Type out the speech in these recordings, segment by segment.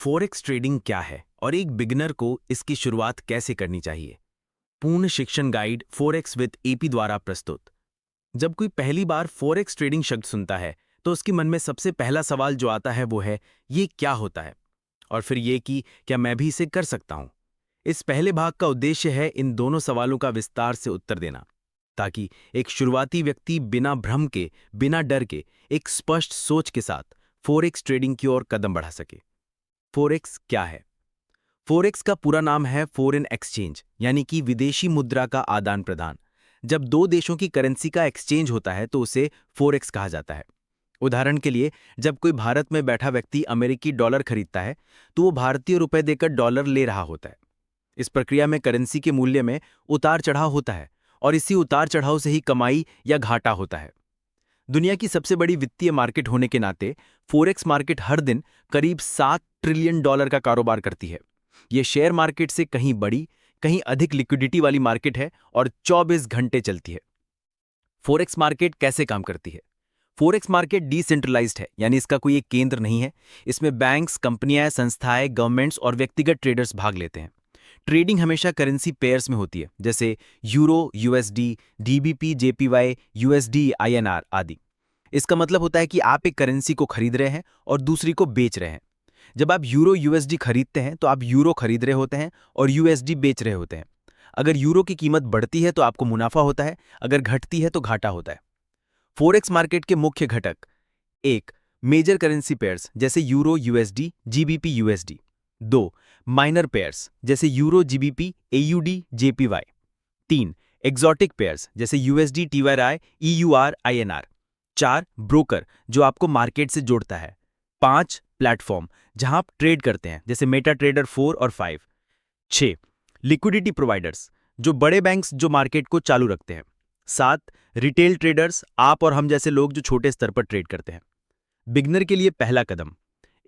Forex trading क्या है और एक बिगिनर को इसकी शुरुआत कैसे करनी चाहिए? पूर्ण शिक्षण गाइड फॉरेक्स विद एपी द्वारा प्रस्तुत। जब कोई पहली बार फॉरेक्स ट्रेडिंग शब्द सुनता है तो उसके मन में सबसे पहला सवाल जो आता है वो है, ये क्या होता है? और फिर ये कि क्या मैं भी इसे कर सकता हूं? इस पहले भाग का उद्देश्य है इन दोनों सवालों का विस्तार से उत्तर देना, ताकि एक शुरुआती व्यक्ति बिना भ्रम के, बिना डर के, एक स्पष्ट सोच के साथ फॉरेक्स ट्रेडिंग की ओर कदम बढ़ा सके। फॉरेक्स क्या है? फॉरेक्स का पूरा नाम है फॉरेन एक्सचेंज, यानी कि विदेशी मुद्रा का आदान प्रदान। जब दो देशों की करेंसी का एक्सचेंज होता है तो उसे फॉरेक्स कहा जाता है। उदाहरण के लिए, जब कोई भारत में बैठा व्यक्ति अमेरिकी डॉलर खरीदता है तो वो भारतीय रुपए देकर डॉलर ले रहा होता है। इस प्रक्रिया में करेंसी के मूल्य में उतार चढ़ाव होता है और इसी उतार चढ़ाव से ही कमाई या घाटा होता है। दुनिया की सबसे बड़ी वित्तीय मार्केट होने के नाते फॉरेक्स मार्केट हर दिन करीब $7 ट्रिलियन का कारोबार करती है। ये शेयर मार्केट से कहीं बड़ी, कहीं अधिक लिक्विडिटी वाली मार्केट है और 24 घंटे चलती है। फॉरेक्स मार्केट कैसे काम करती है? फॉरेक्स मार्केट डिसेंट्रलाइज्ड है, यानी इसका कोई एक केंद्र नहीं है। इसमें बैंक्स, कंपनियां, संस्थाएं, गवर्नमेंट्स और व्यक्तिगत ट्रेडर्स भाग लेते हैं। ट्रेडिंग हमेशा करेंसी पेयर्स में होती है, जैसे euro USD, DBP JPY, USD INR आदि। इसका मतलब होता है कि आप एक करेंसी को खरीद रहे हैं और दूसरी को बेच रहे हैं। जब आप यूरो यूएसडी खरीदते हैं तो आप यूरो खरीद रहे होते हैं और यूएसडी बेच रहे होते हैं। अगर यूरो की कीमत बढ़ती है तो आपको मुनाफा होता है, अगर घटती है तो घाटा होता है। फॉरेक्स मार्केट के मुख्य घटक: एक, मेजर करेंसी पेयर्स जैसे यूरो यूएसडी, जीबीपी यूएसडी। दो, माइनर पेयर्स जैसे यूरो जीबीपी, एयूडी, जेपीवाई। तीन, एक्सोटिक पेयर्स जैसे यूएसडी, टीवाई, ईयूआर, आईएनआर। चार, ब्रोकर जो आपको मार्केट से जोड़ता है। पांच, प्लेटफॉर्म जहां आप ट्रेड करते हैं, जैसे मेटा ट्रेडर 4 और 5। छह, लिक्विडिटी प्रोवाइडर्स जो बड़े बैंक्स जो मार्केट को चालू रखते हैं। सात, रिटेल ट्रेडर्स, आप और हम जैसे लोग जो छोटे स्तर पर ट्रेड करते हैं। बिगनर के लिए पहला कदम: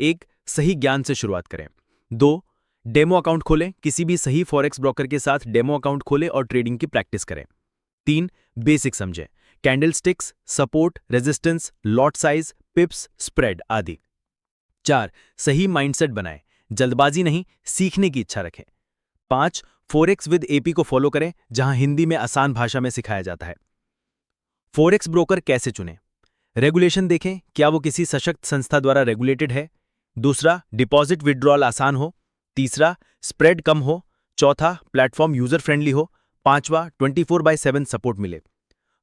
एक, सही ज्ञान से शुरुआत करें। दो, डेमो अकाउंट खोलें, किसी भी सही फॉरेक्स ब्रोकर के साथ डेमो अकाउंट खोलें और ट्रेडिंग की प्रैक्टिस करें। तीन, बेसिक समझें, candlesticks, support, resistance, lot size, पिप्स, spread आदि। चार, सही माइंडसेट बनाएं, जल्दबाजी नहीं, सीखने की इच्छा रखें। पांच, फॉरेक्स विद एपी को फॉलो करें, जहां हिंदी में आसान भाषा में सिखाया जाता है। फॉरेक्स ब्रोकर कैसे चुनें? रेगुलेशन देखें, क्या वो किसी सशक्त संस्था द्वारा रेगुलेटेड है। दूसरा, डिपॉजिट विड्रॉल आसान हो। तीसरा, स्प्रेड कम हो। चौथा, प्लेटफॉर्म यूजर फ्रेंडली हो। पांचवा, 24/7 सपोर्ट मिले।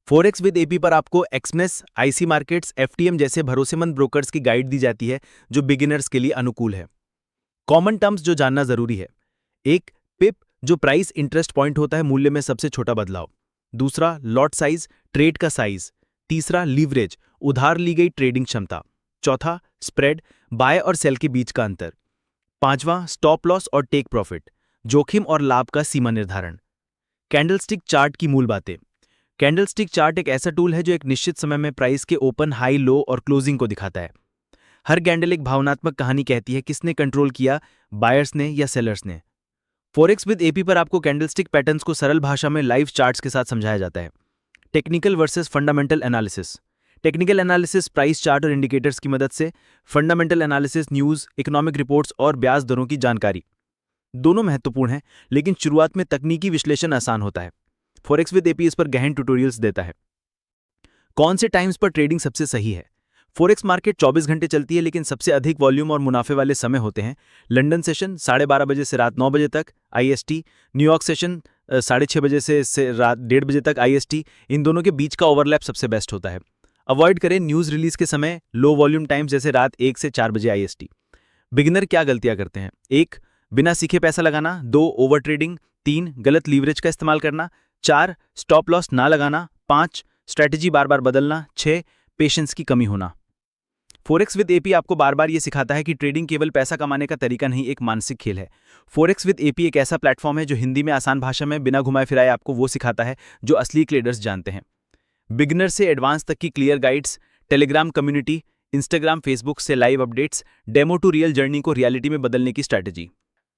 फॉरेक्स विद एपी पर आपको एक्सनेस, आईसी मार्केट्स, एफटीएम जैसे भरोसेमंद ब्रोकर्स की गाइड दी जाती है जो बिगिनर्स के लिए अनुकूल है। कॉमन टर्म्स जो जानना जरूरी है: एक, पिप जो प्राइस इंटरेस्ट पॉइंट होता है, मूल्य में सबसे छोटा बदलाव। दूसरा, लॉट साइज, ट्रेड का साइज। तीसरा, लीवरेज, उधार ली गई ट्रेडिंग क्षमता। चौथा, स्प्रेड, बाय और सेल के बीच का अंतर। पांचवा, स्टॉप लॉस और टेक प्रॉफिट, जोखिम और लाभ का सीमा निर्धारण। कैंडलस्टिक चार्ट की मूल बातें। कैंडलस्टिक चार्ट एक ऐसा टूल है जो एक निश्चित समय में प्राइस के ओपन, हाई, लो और क्लोजिंग को दिखाता है। हर कैंडल एक भावनात्मक कहानी कहती है, किसने कंट्रोल किया, बायर्स ने या सेलर्स ने। फॉरेक्स विद एपी पर आपको कैंडलस्टिक पैटर्न्स को सरल भाषा में लाइव चार्ट्स के साथ समझाया जाता है। Technical versus fundamental analysis. Technical analysis price chart और इंडिकेटर्स की मदद से, fundamental analysis news, economic reports और ब्याज दरों की जानकारी। दोनों महत्वपूर्ण हैं, लेकिन शुरुआत में तकनीकी विश्लेषण आसान होता है। फॉरेक्स विद एपी इस पर गहन ट्यूटोरियल्स देता है। कौन से टाइम्स पर ट्रेडिंग सबसे सही है? फॉरेक्स मार्केट 24 घंटे चलती है, लेकिन सबसे अधिक वॉल्यूम और मुनाफे वाले समय होते हैं लंदन सेशन 12:30 बजे से रात 9 बजे तक आईएसटी, न्यूयॉर्क सेशन 6:30 बजे से रात 1:30 बजे तक आईएसटी। इन दोनों के बीच का ओवरलैप सबसे बेस्ट होता है। अवॉइड करें न्यूज रिलीज के समय लो वॉल्यूम टाइम्स जैसे रात 1 से 4 बजे आईएसटी। बिगिनर क्या गलतियां करते हैं? एक, बिना सीखे पैसा लगाना। दो, ओवर ट्रेडिंग। तीन, गलत लीवरेज का इस्तेमाल करना। चार, स्टॉप लॉस ना लगाना। पांच, स्ट्रैटेजी बार बार बदलना। छह, पेशेंस की कमी होना। फॉरेक्स विद एपी आपको बार बार ये सिखाता है कि ट्रेडिंग केवल पैसा कमाने का तरीका नहीं, एक मानसिक खेल है। फॉरेक्स विद एपी एक ऐसा प्लेटफॉर्म है जो हिंदी में आसान भाषा में बिना घुमाए फिराए आपको वो सिखाता है जो असली ट्रेडर्स जानते हैं। बिगिनर से एडवांस तक की clear guides, Telegram community, Instagram, Facebook से live updates, demo to real journey को रियलिटी में बदलने की स्ट्रैटेजी।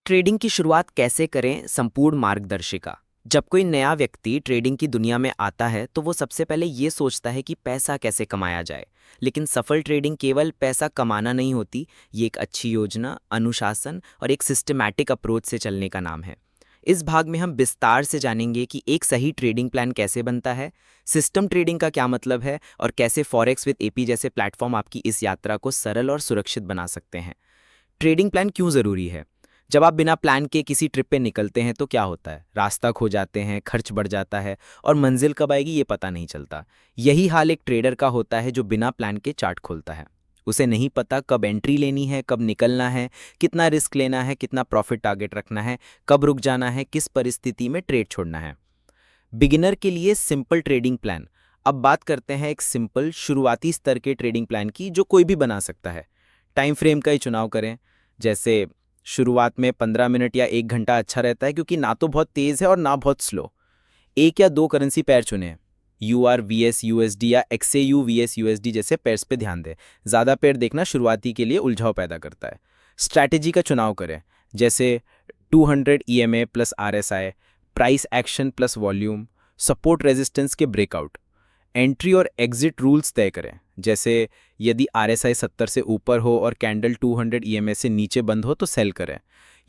ट्रेडिंग की शुरुआत कैसे करें, संपूर्ण मार्गदर्शिका। जब कोई नया व्यक्ति ट्रेडिंग की दुनिया में आता है तो वो सबसे पहले ये सोचता है कि पैसा कैसे कमाया जाए। लेकिन सफल ट्रेडिंग केवल पैसा कमाना नहीं होती, ये एक अच्छी योजना, अनुशासन और एक सिस्टमैटिक अप्रोच से चलने का नाम है। इस भाग में हम विस्तार से जानेंगे कि एक सही ट्रेडिंग प्लान कैसे बनता है, सिस्टम ट्रेडिंग का क्या मतलब है और कैसे फॉरेक्स विद एपी जैसे प्लेटफॉर्म आपकी इस यात्रा को सरल और सुरक्षित बना सकते हैं। ट्रेडिंग प्लान क्यों ज़रूरी है? जब आप बिना प्लान के किसी ट्रिप पे निकलते हैं तो क्या होता है? रास्ता खो जाते हैं, खर्च बढ़ जाता है और मंजिल कब आएगी ये पता नहीं चलता। यही हाल एक ट्रेडर का होता है जो बिना प्लान के चार्ट खोलता है। उसे नहीं पता कब एंट्री लेनी है, कब निकलना है, कितना रिस्क लेना है, कितना प्रॉफिट टारगेट रखना है, कब रुक जाना है, किस परिस्थिति में ट्रेड छोड़ना है। बिगिनर के लिए सिंपल ट्रेडिंग प्लान। अब बात करते हैं एक सिंपल शुरुआती स्तर के ट्रेडिंग प्लान की जो कोई भी बना सकता है। टाइम फ्रेम का ही चुनाव करें। जैसे शुरुआत में 15 मिनट या 1 घंटा अच्छा रहता है क्योंकि ना तो बहुत तेज़ है और ना बहुत स्लो। एक या दो करेंसी पेयर चुनें। EUR V S U S D या XAU V S U S D जैसे पेयर्स पे ध्यान दें। ज़्यादा पेयर देखना शुरुआती के लिए उलझाव पैदा करता है। स्ट्रैटेजी का चुनाव करें। जैसे 200 EMA plus RSI, price action plus volume, support resistance के ब्रेकआउट। एंट्री और एग्जिट रूल्स तय करें। जैसे यदि RSI 70 से ऊपर हो और कैंडल 200 EMA से नीचे बंद हो तो सेल करें।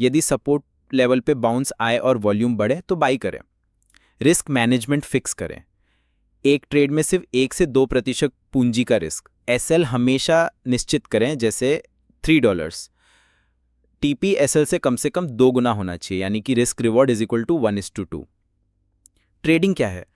यदि सपोर्ट लेवल पे बाउंस आए और वॉल्यूम बढ़े तो बाई करें। रिस्क मैनेजमेंट फिक्स करें। एक ट्रेड में सिर्फ 1 से 2% पूंजी का रिस्क। SL हमेशा निश्चित करें, जैसे $3। TP SL से कम 2 गुना होना चाहिए, यानी कि risk reward is equal to 1:2। Trading क्या है?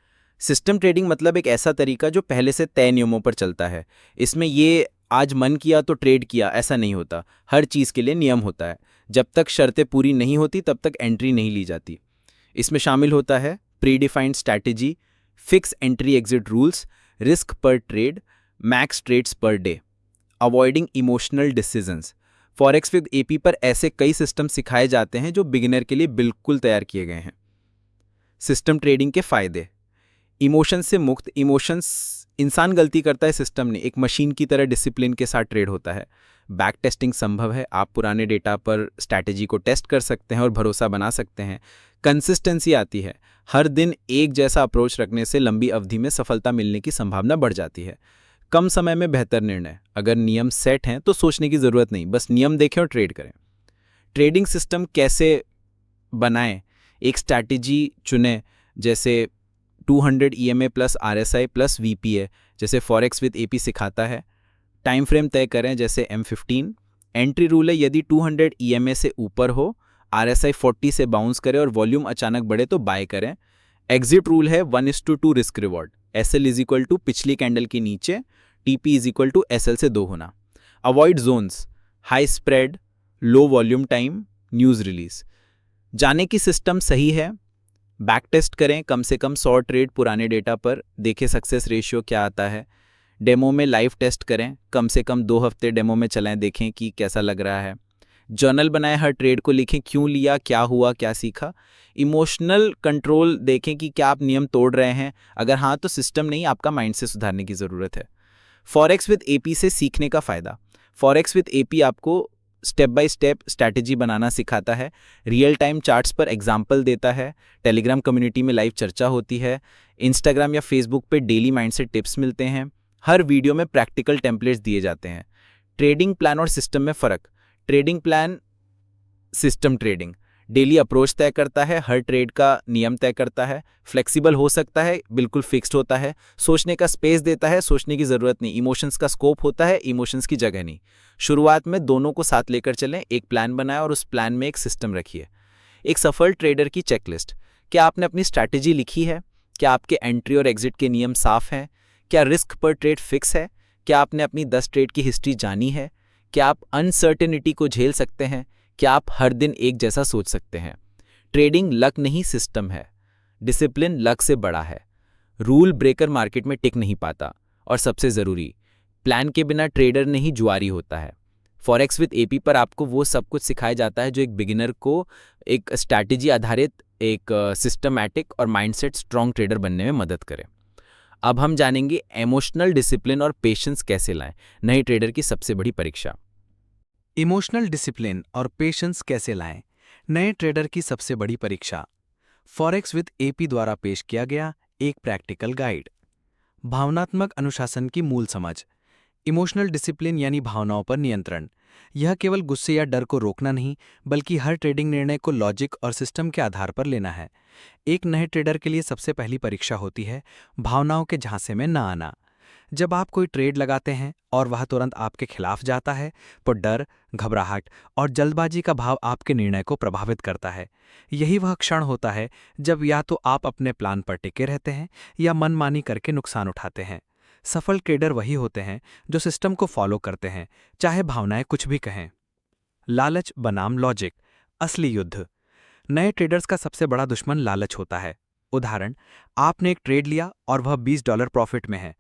सिस्टम ट्रेडिंग मतलब एक ऐसा तरीका जो पहले से तय नियमों पर चलता है। इसमें ये आज मन किया तो ट्रेड किया ऐसा नहीं होता। हर चीज़ के लिए नियम होता है। जब तक शर्तें पूरी नहीं होती तब तक एंट्री नहीं ली जाती। इसमें शामिल होता है predefined strategy, fix entry exit rules, risk पर trade, max trades per day, avoiding emotional decisions. Forex with AP पर ऐसे कई सिस्टम सिखाए जाते हैं जो बिगिनर के लिए बिल्कुल तैयार किए गए हैं। सिस्टम ट्रेडिंग के फायदे। इमोशन से मुक्त। इमोशंस इंसान गलती करता है, सिस्टम ने एक मशीन की तरह डिसिप्लिन के साथ ट्रेड होता है। बैक टेस्टिंग संभव है। आप पुराने डेटा पर स्ट्रैटेजी को टेस्ट कर सकते हैं और भरोसा बना सकते हैं। कंसिस्टेंसी आती है। हर दिन एक जैसा अप्रोच रखने से लंबी अवधि में सफलता मिलने की संभावना बढ़ जाती है। कम समय में बेहतर निर्णय। अगर नियम सेट हैं तो सोचने की ज़रूरत नहीं, बस नियम देखें और ट्रेड करें। ट्रेडिंग सिस्टम कैसे बनाएं? एक स्ट्रैटेजी चुनें, जैसे 200 EMA plus RSI plus VPA, जैसे फॉरेक्स विद एपी सिखाता है। टाइम फ्रेम तय करें, जैसे M15। एंट्री रूल है, यदि 200 EMA से ऊपर हो, RSI 40 से बाउंस करे और वॉल्यूम अचानक बढ़े तो बाय करें। एग्जिट रूल है 1:2 risk reward. SL is equal to पिछली कैंडल के नीचे, TP is equal to SL से 2 होना। Avoid zones, high spread, low volume time, news release. जाने की सिस्टम सही है, बैक टेस्ट करें, कम से कम 100 ट्रेड पुराने डेटा पर, देखें सक्सेस रेशियो क्या आता है। डेमो में लाइव टेस्ट करें, कम से कम 2 हफ्ते डेमो में चलाएं, देखें कि कैसा लग रहा है। जर्नल बनाएं, हर ट्रेड को लिखें, क्यों लिया, क्या हुआ, क्या सीखा। इमोशनल कंट्रोल देखें कि क्या आप नियम तोड़ रहे हैं। अगर हाँ तो सिस्टम नहीं, आपका माइंड से सुधारने की ज़रूरत है। फॉरेक्स विद एपी से सीखने का फ़ायदा। फॉरेक्स विद एपी आपको स्टेप बाय स्टेप स्ट्रैटेजी बनाना सिखाता है, रियल टाइम चार्ट्स पर एग्जाम्पल देता है, टेलीग्राम कम्युनिटी में लाइव चर्चा होती है, इंस्टाग्राम या फेसबुक पे डेली माइंडसेट टिप्स मिलते हैं, हर वीडियो में प्रैक्टिकल टेम्पलेट्स दिए जाते हैं। ट्रेडिंग प्लान और सिस्टम में फ़र्क। Trading plan system trading daily approach तय करता है, हर ट्रेड का नियम तय करता है, फ्लेक्सिबल हो सकता है, बिल्कुल फिक्स्ड होता है, सोचने का स्पेस देता है, सोचने की ज़रूरत नहीं, इमोशंस का स्कोप होता है, इमोशंस की जगह नहीं। शुरुआत में दोनों को साथ लेकर चलें, एक प्लान बनाएं और उस प्लान में एक सिस्टम रखिए। एक सफल ट्रेडर की चेकलिस्ट। क्या आपने अपनी स्ट्रैटेजी लिखी है? क्या आपके एंट्री और एग्जिट के नियम साफ हैं? क्या रिस्क पर ट्रेड फिक्स है? क्या आपने अपनी 10 ट्रेड की हिस्ट्री जानी है? क्या आप अनसर्टेनिटी को झेल सकते हैं? क्या आप हर दिन एक जैसा सोच सकते हैं? ट्रेडिंग लक नहीं, सिस्टम है। डिसिप्लिन लक से बड़ा है। रूल ब्रेकर मार्केट में टिक नहीं पाता। और सबसे ज़रूरी, प्लान के बिना ट्रेडर नहीं जुआरी होता है। फॉरेक्स विद एपी पर आपको वो सब कुछ सिखाया जाता है जो एक बिगिनर को एक स्ट्रैटेजी आधारित, एक सिस्टमैटिक और माइंडसेट स्ट्रॉन्ग ट्रेडर बनने में मदद करे। अब हम जानेंगे इमोशनल डिसिप्लिन और पेशेंस कैसे लाएं, नए ट्रेडर की सबसे बड़ी परीक्षा। इमोशनल डिसिप्लिन और पेशेंस कैसे लाएं, नए ट्रेडर की सबसे बड़ी परीक्षा। फॉरेक्स विद एपी द्वारा पेश किया गया एक प्रैक्टिकल गाइड। भावनात्मक अनुशासन की मूल समझ। इमोशनल डिसिप्लिन यानी भावनाओं पर नियंत्रण। यह केवल गुस्से या डर को रोकना नहीं, बल्कि हर ट्रेडिंग निर्णय को लॉजिक और सिस्टम के आधार पर लेना है। एक नए ट्रेडर के लिए सबसे पहली परीक्षा होती है भावनाओं के झांसे में न आना। जब आप कोई ट्रेड लगाते हैं और वह तुरंत आपके खिलाफ जाता है, तो डर, घबराहट और जल्दबाजी का भाव आपके निर्णय को प्रभावित करता है। यही वह क्षण होता है जब या तो आप अपने प्लान पर टिके रहते हैं या मनमानी करके नुकसान उठाते हैं। सफल ट्रेडर वही होते हैं जो सिस्टम को फॉलो करते हैं, चाहे भावनाएं कुछ भी कहें। लालच बनाम लॉजिक। असली युद्ध। नए ट्रेडर्स का सबसे बड़ा दुश्मन लालच होता है। उदाहरण, आपने एक ट्रेड लिया और वह $20 प्रॉफिट में है।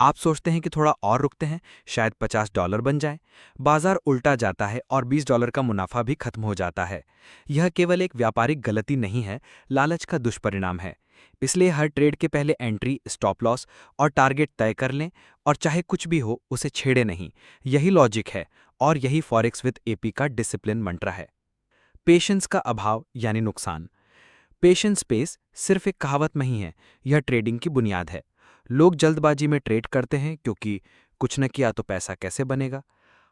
आप सोचते हैं कि थोड़ा और रुकते हैं, शायद $50 बन जाए। बाजार उल्टा जाता है और $20 का मुनाफा भी खत्म हो जाता है। यह केवल एक व्यापारिक गलती नहीं है, लालच का दुष्परिणाम है। इसलिए हर ट्रेड के पहले एंट्री, स्टॉप लॉस और टारगेट तय कर लें, और चाहे कुछ भी हो उसे छेड़े नहीं। यही लॉजिक है और यही फॉरेक्स विद एपी का डिसिप्लिन मंत्र है। पेशेंस का अभाव यानी नुकसान। पेशेंस पेस सिर्फ एक कहावत नहीं है, यह ट्रेडिंग की बुनियाद है। लोग जल्दबाजी में ट्रेड करते हैं क्योंकि कुछ न किया तो पैसा कैसे बनेगा।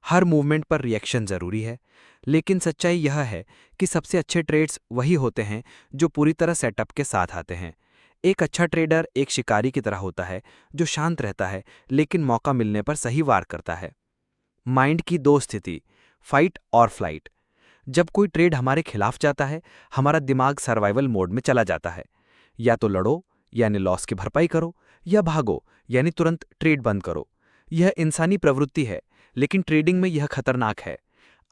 हर मूवमेंट पर रिएक्शन जरूरी है, लेकिन सच्चाई यह है कि सबसे अच्छे ट्रेड्स वही होते हैं जो पूरी तरह सेटअप के साथ आते हैं। एक अच्छा ट्रेडर एक शिकारी की तरह होता है जो शांत रहता है लेकिन मौका मिलने पर सही वार करता है। माइंड की दो स्थिति, फाइट और फ्लाइट। जब कोई ट्रेड हमारे खिलाफ जाता है, हमारा दिमाग सर्वाइवल मोड में चला जाता है। या तो लड़ो यानी लॉस की भरपाई करो, या भागो यानी तुरंत ट्रेड बंद करो। यह इंसानी प्रवृत्ति है, लेकिन ट्रेडिंग में यह खतरनाक है।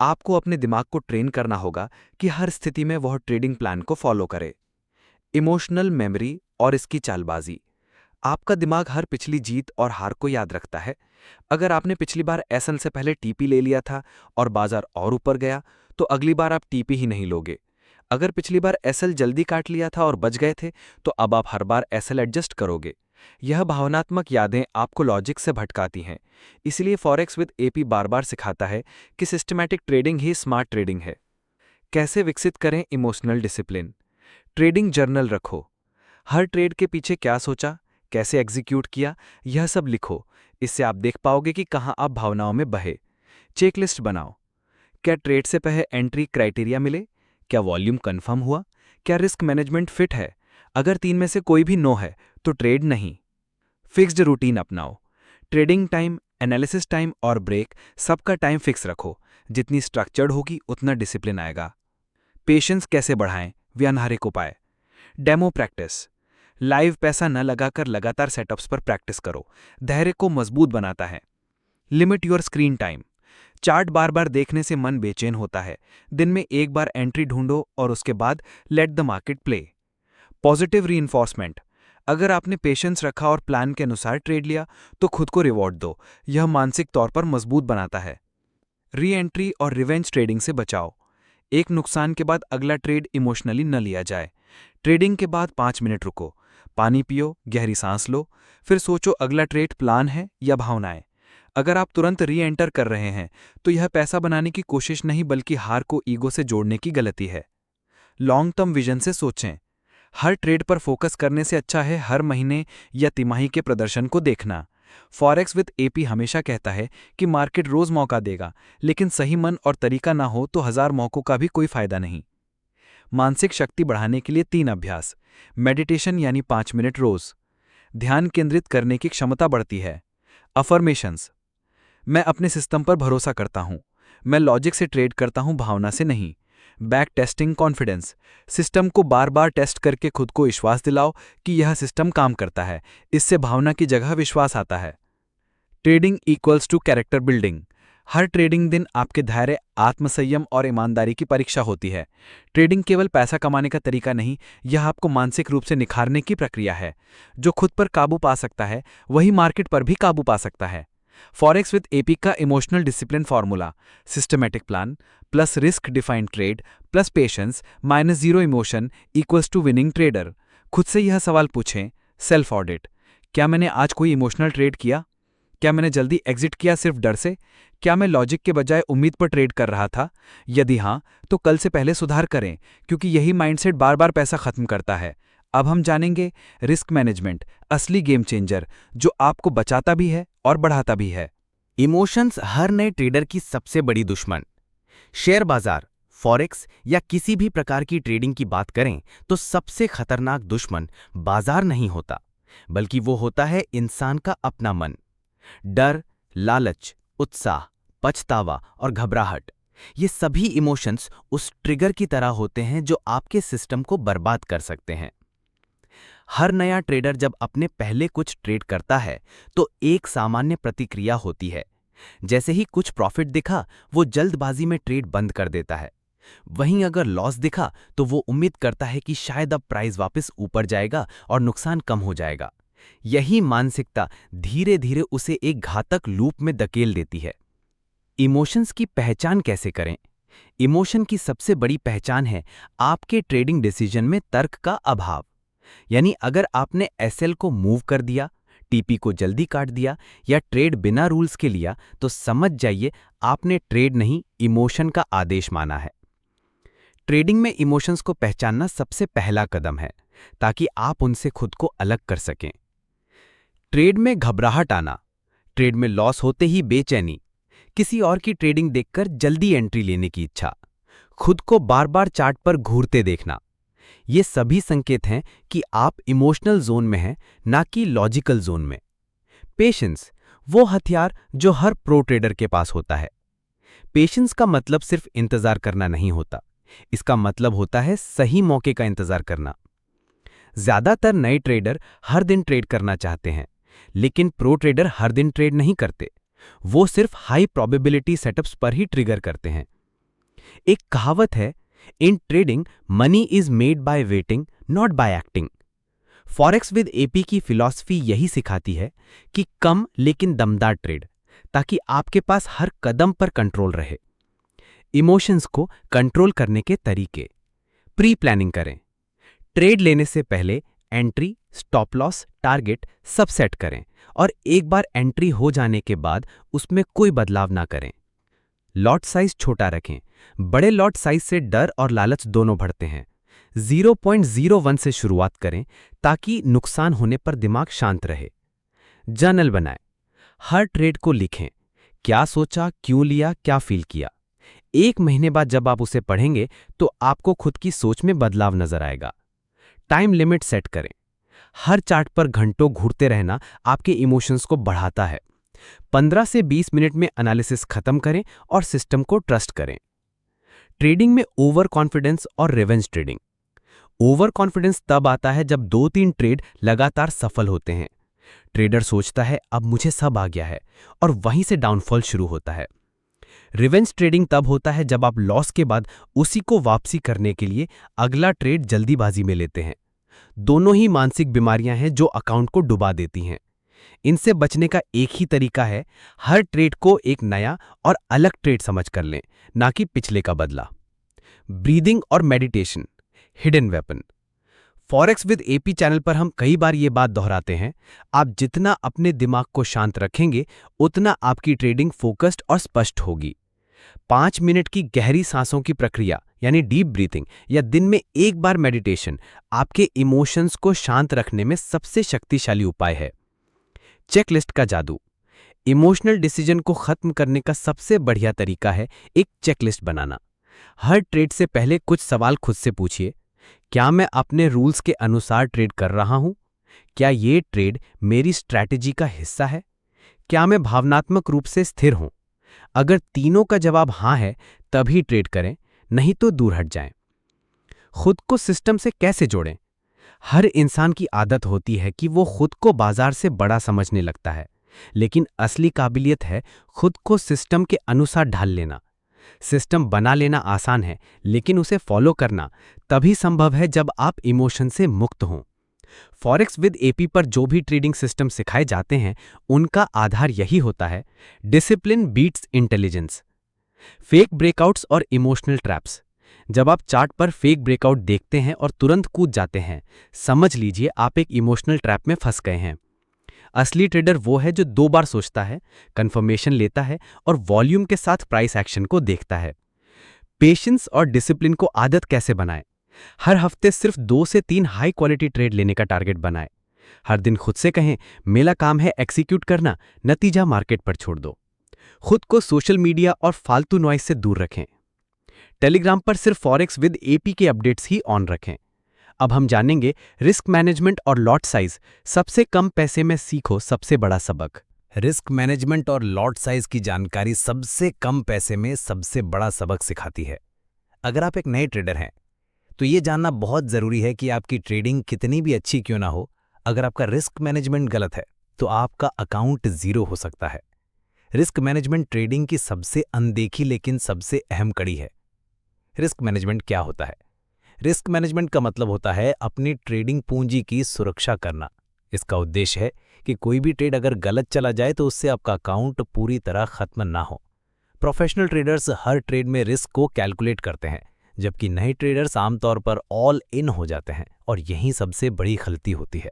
आपको अपने दिमाग को ट्रेन करना होगा कि हर स्थिति में वह ट्रेडिंग प्लान को फॉलो करे। इमोशनल मेमोरी और इसकी चालबाजी। आपका दिमाग हर पिछली जीत और हार को याद रखता है। अगर आपने पिछली बार एसएल से पहले टीपी ले लिया था और बाजार और ऊपर गया, तो अगली बार आप टीपी ही नहीं लोगे। अगर पिछली बार एसएल जल्दी काट लिया था और बच गए थे, तो अब आप हर बार एसएल एडजस्ट करोगे। यह भावनात्मक यादें आपको लॉजिक से भटकाती हैं। इसलिए फॉरेक्स विद एपी बार बार सिखाता है कि सिस्टमैटिक ट्रेडिंग ही स्मार्ट ट्रेडिंग है। कैसे विकसित करें इमोशनल डिसिप्लिन। ट्रेडिंग जर्नल रखो। हर ट्रेड के पीछे क्या सोचा, कैसे एग्जीक्यूट किया, यह सब लिखो। इससे आप देख पाओगे कि कहाँ आप भावनाओं में बहे। चेकलिस्ट बनाओ। क्या ट्रेड से पहले एंट्री क्राइटेरिया मिले? क्या वॉल्यूम कंफर्म हुआ? क्या रिस्क मैनेजमेंट फिट है? अगर तीन में से कोई भी नो है, तो ट्रेड नहीं। फिक्स्ड रूटीन अपनाओ। ट्रेडिंग टाइम, एनालिसिस टाइम और ब्रेक, सबका टाइम फिक्स रखो। जितनी स्ट्रक्चर्ड होगी उतना डिसिप्लिन आएगा। पेशेंस कैसे बढ़ाएं? व्यावहारिक उपाय। Demo practice. लाइव पैसा न लगाकर लगातार सेटअप्स पर प्रैक्टिस करो। धैर्य को मजबूत बनाता है। Limit your screen time. Chart बार बार देखने से मन बेचैन होता है। दिन में एक बार एंट्री ढूंढो और उसके बाद let the market play. Positive reinforcement. अगर आपने पेशेंस रखा और प्लान के अनुसार ट्रेड लिया, तो खुद को रिवॉर्ड दो। यह मानसिक तौर पर मजबूत बनाता है। री एंट्री और रिवेंज ट्रेडिंग से बचाओ। एक नुकसान के बाद अगला ट्रेड इमोशनली न लिया जाए। ट्रेडिंग के बाद 5 मिनट रुको, पानी पियो, गहरी सांस लो, फिर सोचो अगला ट्रेड प्लान है या भावनाएं। अगर आप तुरंत री एंटर कर रहे हैं, तो यह पैसा बनाने की कोशिश नहीं बल्कि हार को ईगो से जोड़ने की गलती है। लॉन्ग टर्म विजन से सोचें। हर ट्रेड पर फोकस करने से अच्छा है हर महीने या तिमाही के प्रदर्शन को देखना। फॉरेक्स विद एपी हमेशा कहता है कि मार्केट रोज मौका देगा, लेकिन सही मन और तरीका ना हो तो 1000 मौकों का भी कोई फायदा नहीं। मानसिक शक्ति बढ़ाने के लिए 3 अभ्यास। मेडिटेशन यानी 5 मिनट रोज। ध्यान केंद्रित करने की क्षमता बढ़ती है। अफर्मेशंस। मैं अपने सिस्टम पर भरोसा करता हूं। मैं लॉजिक से ट्रेड करता हूं, भावना से नहीं। Back testing confidence. सिस्टम को बार बार टेस्ट करके खुद को विश्वास दिलाओ कि यह सिस्टम काम करता है। इससे भावना की जगह विश्वास आता है। Trading equals to character building. हर ट्रेडिंग दिन आपके धैर्य, आत्मसंयम और ईमानदारी की परीक्षा होती है। ट्रेडिंग केवल पैसा कमाने का तरीका नहीं, यह आपको मानसिक रूप से निखारने की प्रक्रिया है। जो खुद पर काबू पा सकता है, वही मार्केट पर भी काबू पा सकता है। फॉरेक्स विद एपी का emotional discipline formula: systematic plan plus risk defined trade plus patience minus zero emotion equals to winning trader. खुद से यह सवाल पूछें, सेल्फ ऑडिट, क्या मैंने आज कोई इमोशनल ट्रेड किया? क्या मैंने जल्दी एग्जिट किया सिर्फ डर से? क्या मैं लॉजिक के बजाय उम्मीद पर ट्रेड कर रहा था? यदि हाँ, तो कल से पहले सुधार करें, क्योंकि यही माइंडसेट बार बार पैसा खत्म करता है। अब हम जानेंगे रिस्क मैनेजमेंट, असली गेम चेंजर, जो आपको बचाता भी है और बढ़ाता भी है। इमोशंस हर नए ट्रेडर की सबसे बड़ी दुश्मन। शेयर बाजार, फॉरेक्स या किसी भी प्रकार की ट्रेडिंग की बात करें तो सबसे खतरनाक दुश्मन बाजार नहीं होता, बल्कि वो होता है इंसान का अपना मन। डर, लालच, उत्साह, पछतावा और घबराहट, ये सभी इमोशंस उस ट्रिगर की तरह होते हैं जो आपके सिस्टम को बर्बाद कर सकते हैं। हर नया ट्रेडर जब अपने पहले कुछ ट्रेड करता है तो एक सामान्य प्रतिक्रिया होती है। जैसे ही कुछ प्रॉफिट दिखा, वो जल्दबाजी में ट्रेड बंद कर देता है। वहीं अगर लॉस दिखा तो वो उम्मीद करता है कि शायद अब प्राइस वापस ऊपर जाएगा और नुकसान कम हो जाएगा। यही मानसिकता धीरे धीरे उसे एक घातक लूप में धकेल देती है। इमोशंस की पहचान कैसे करें? इमोशन की सबसे बड़ी पहचान है आपके ट्रेडिंग डिसीजन में तर्क का अभाव। यानी अगर आपने एसएल को मूव कर दिया, टीपी को जल्दी काट दिया या ट्रेड बिना रूल्स के लिया, तो समझ जाइए आपने ट्रेड नहीं, इमोशन का आदेश माना है। ट्रेडिंग में इमोशंस को पहचानना सबसे पहला कदम है, ताकि आप उनसे खुद को अलग कर सकें। ट्रेड में घबराहट आना, ट्रेड में लॉस होते ही बेचैनी, किसी और की ट्रेडिंग देखकर जल्दी एंट्री लेने की इच्छा, खुद को बार बार चार्ट पर घूरते देखना, ये सभी संकेत हैं कि आप इमोशनल जोन में हैं, ना कि लॉजिकल जोन में। पेशेंस, वो हथियार जो हर प्रो ट्रेडर के पास होता है। पेशेंस का मतलब सिर्फ इंतजार करना नहीं होता, इसका मतलब होता है सही मौके का इंतजार करना। ज्यादातर नए ट्रेडर हर दिन ट्रेड करना चाहते हैं, लेकिन प्रो ट्रेडर हर दिन ट्रेड नहीं करते। वो सिर्फ हाई प्रोबेबिलिटी सेटअप्स पर ही ट्रिगर करते हैं। एक कहावत है, in trading money is made by waiting, not bye acting. Forex with AP की फिलॉसफी यही सिखाती है कि कम लेकिन दमदार ट्रेड, ताकि आपके पास हर कदम पर कंट्रोल रहे। इमोशंस को कंट्रोल करने के तरीके। प्री प्लानिंग करें। ट्रेड लेने से पहले एंट्री, स्टॉप लॉस, टारगेट सब सेट करें और एक बार एंट्री हो जाने के बाद उसमें कोई बदलाव ना करें। लॉट साइज छोटा रखें। बड़े लॉट साइज से डर और लालच दोनों बढ़ते हैं। 0.01 से शुरुआत करें ताकि नुकसान होने पर दिमाग शांत रहे। जर्नल बनाएं। हर ट्रेड को लिखें, क्या सोचा, क्यों लिया, क्या फील किया। 1 महीने बाद जब आप उसे पढ़ेंगे तो आपको खुद की सोच में बदलाव नजर आएगा। टाइम लिमिट सेट करें। हर चार्ट पर घंटों घूरते रहना आपके इमोशंस को बढ़ाता है। 15 से 20 मिनट में एनालिसिस खत्म करें और सिस्टम को ट्रस्ट करें। ट्रेडिंग में ओवर कॉन्फिडेंस और रिवेंज ट्रेडिंग। ओवर कॉन्फिडेंस तब आता है जब 2-3 ट्रेड लगातार सफल होते हैं। ट्रेडर सोचता है अब मुझे सब आ गया है और वहीं से डाउनफॉल शुरू होता है। रिवेंज ट्रेडिंग तब होता है जब आप लॉस के बाद उसी को वापसी करने के लिए अगला ट्रेड जल्दीबाजी में लेते हैं। दोनों ही मानसिक बीमारियां हैं जो अकाउंट को डुबा देती हैं। इनसे बचने का एक ही तरीका है, हर ट्रेड को एक नया और अलग ट्रेड समझ कर लें, ना कि पिछले का बदला। ब्रीदिंग और meditation, hidden weapon. Forex with AP channel पर हम कई बार ये बात दोहराते हैं, आप जितना अपने दिमाग को शांत रखेंगे उतना आपकी ट्रेडिंग फोकस्ड और स्पष्ट होगी। 5 मिनट की गहरी सांसों की प्रक्रिया यानी डीप ब्रीथिंग या दिन में एक बार मेडिटेशन आपके इमोशंस को शांत रखने में सबसे शक्तिशाली उपाय है। चेकलिस्ट का जादू। इमोशनल डिसीजन को खत्म करने का सबसे बढ़िया तरीका है एक चेकलिस्ट बनाना। हर ट्रेड से पहले कुछ सवाल खुद से पूछिए, क्या मैं अपने रूल्स के अनुसार ट्रेड कर रहा हूं? क्या ये ट्रेड मेरी स्ट्रैटेजी का हिस्सा है? क्या मैं भावनात्मक रूप से स्थिर हूं? अगर तीनों का जवाब हां है तभी ट्रेड करें, नहीं तो दूर हट जाएं। खुद को सिस्टम से कैसे जोड़ें? हर इंसान की आदत होती है कि वो खुद को बाजार से बड़ा समझने लगता है, लेकिन असली काबिलियत है खुद को सिस्टम के अनुसार ढाल लेना। सिस्टम बना लेना आसान है, लेकिन उसे फॉलो करना तभी संभव है जब आप इमोशन से मुक्त हों। फॉरेक्स विद एपी पर जो भी ट्रेडिंग सिस्टम सिखाए जाते हैं उनका आधार यही होता है, discipline beats intelligence. Fake breakouts और इमोशनल ट्रैप्स। जब आप चार्ट पर फेक ब्रेकआउट देखते हैं और तुरंत कूद जाते हैं, समझ लीजिए आप एक इमोशनल ट्रैप में फंस गए हैं। असली ट्रेडर वो है जो 2 बार सोचता है, कंफर्मेशन लेता है और वॉल्यूम के साथ प्राइस एक्शन को देखता है। पेशेंस और डिसिप्लिन को आदत कैसे बनाएं? हर हफ्ते सिर्फ 2 से 3 हाई क्वालिटी ट्रेड लेने का टारगेट बनाएं। हर दिन खुद से कहें, मेरा काम है एग्जीक्यूट करना, नतीजा मार्केट पर छोड़ दो। खुद को सोशल मीडिया और फालतू नॉइस से दूर रखें। टेलीग्राम पर सिर्फ फॉरेक्स विद एपी के अपडेट्स ही ऑन रखें। अब हम जानेंगे रिस्क मैनेजमेंट और लॉट साइज। सबसे कम पैसे में सीखो सबसे बड़ा सबक। रिस्क मैनेजमेंट और लॉट साइज की जानकारी सबसे कम पैसे में सबसे बड़ा सबक सिखाती है। अगर आप एक नए ट्रेडर हैं तो ये जानना बहुत ज़रूरी है कि आपकी ट्रेडिंग कितनी भी अच्छी क्यों ना हो, अगर आपका रिस्क मैनेजमेंट गलत है तो आपका अकाउंट ज़ीरो हो सकता है। रिस्क मैनेजमेंट ट्रेडिंग की सबसे अनदेखी लेकिन सबसे अहम कड़ी है। रिस्क मैनेजमेंट क्या होता है? रिस्क मैनेजमेंट का मतलब होता है अपनी ट्रेडिंग पूंजी की सुरक्षा करना। इसका उद्देश्य है कि कोई भी ट्रेड अगर गलत चला जाए तो उससे आपका अकाउंट पूरी तरह खत्म ना हो। प्रोफेशनल ट्रेडर्स हर ट्रेड में रिस्क को कैलकुलेट करते हैं, जबकि नए ट्रेडर्स आमतौर पर ऑल इन हो जाते हैं और यही सबसे बड़ी गलती होती है।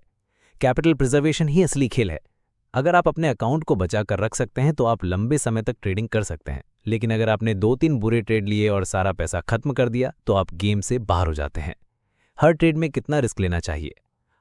कैपिटल प्रिजर्वेशन ही असली खेल है। अगर आप अपने अकाउंट को बचा कर रख सकते हैं तो आप लंबे समय तक ट्रेडिंग कर सकते हैं, लेकिन अगर आपने 2-3 बुरे ट्रेड लिए और सारा पैसा खत्म कर दिया तो आप गेम से बाहर हो जाते हैं। हर ट्रेड में कितना रिस्क लेना चाहिए?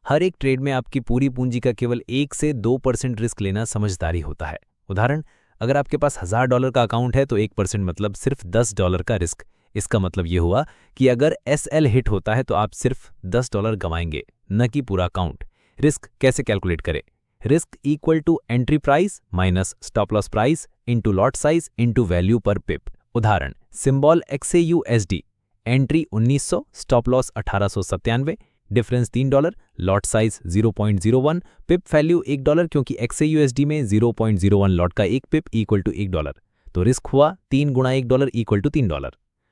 हर एक ट्रेड में आपकी पूरी पूंजी का केवल 1 से 2% रिस्क लेना समझदारी होता है। उदाहरण, अगर आपके पास $1000 का अकाउंट है तो 1% मतलब सिर्फ $10 का रिस्क। इसका मतलब ये हुआ कि अगर SL हिट होता है तो आप सिर्फ $10 गंवाएंगे, न कि पूरा अकाउंट। रिस्क कैसे कैलकुलेट करें? Risk equal to entry price minus stop loss price into lot size into value per pip. उदाहरण, symbol XAUSD, entry 1900, stop loss 1897, difference $3, lot size 0.01, pip value $1 क्योंकि XAUSD में 0.01 लॉट का एक पिप equal to $1, तो risk हुआ 3 गुणा $1 equal to $3।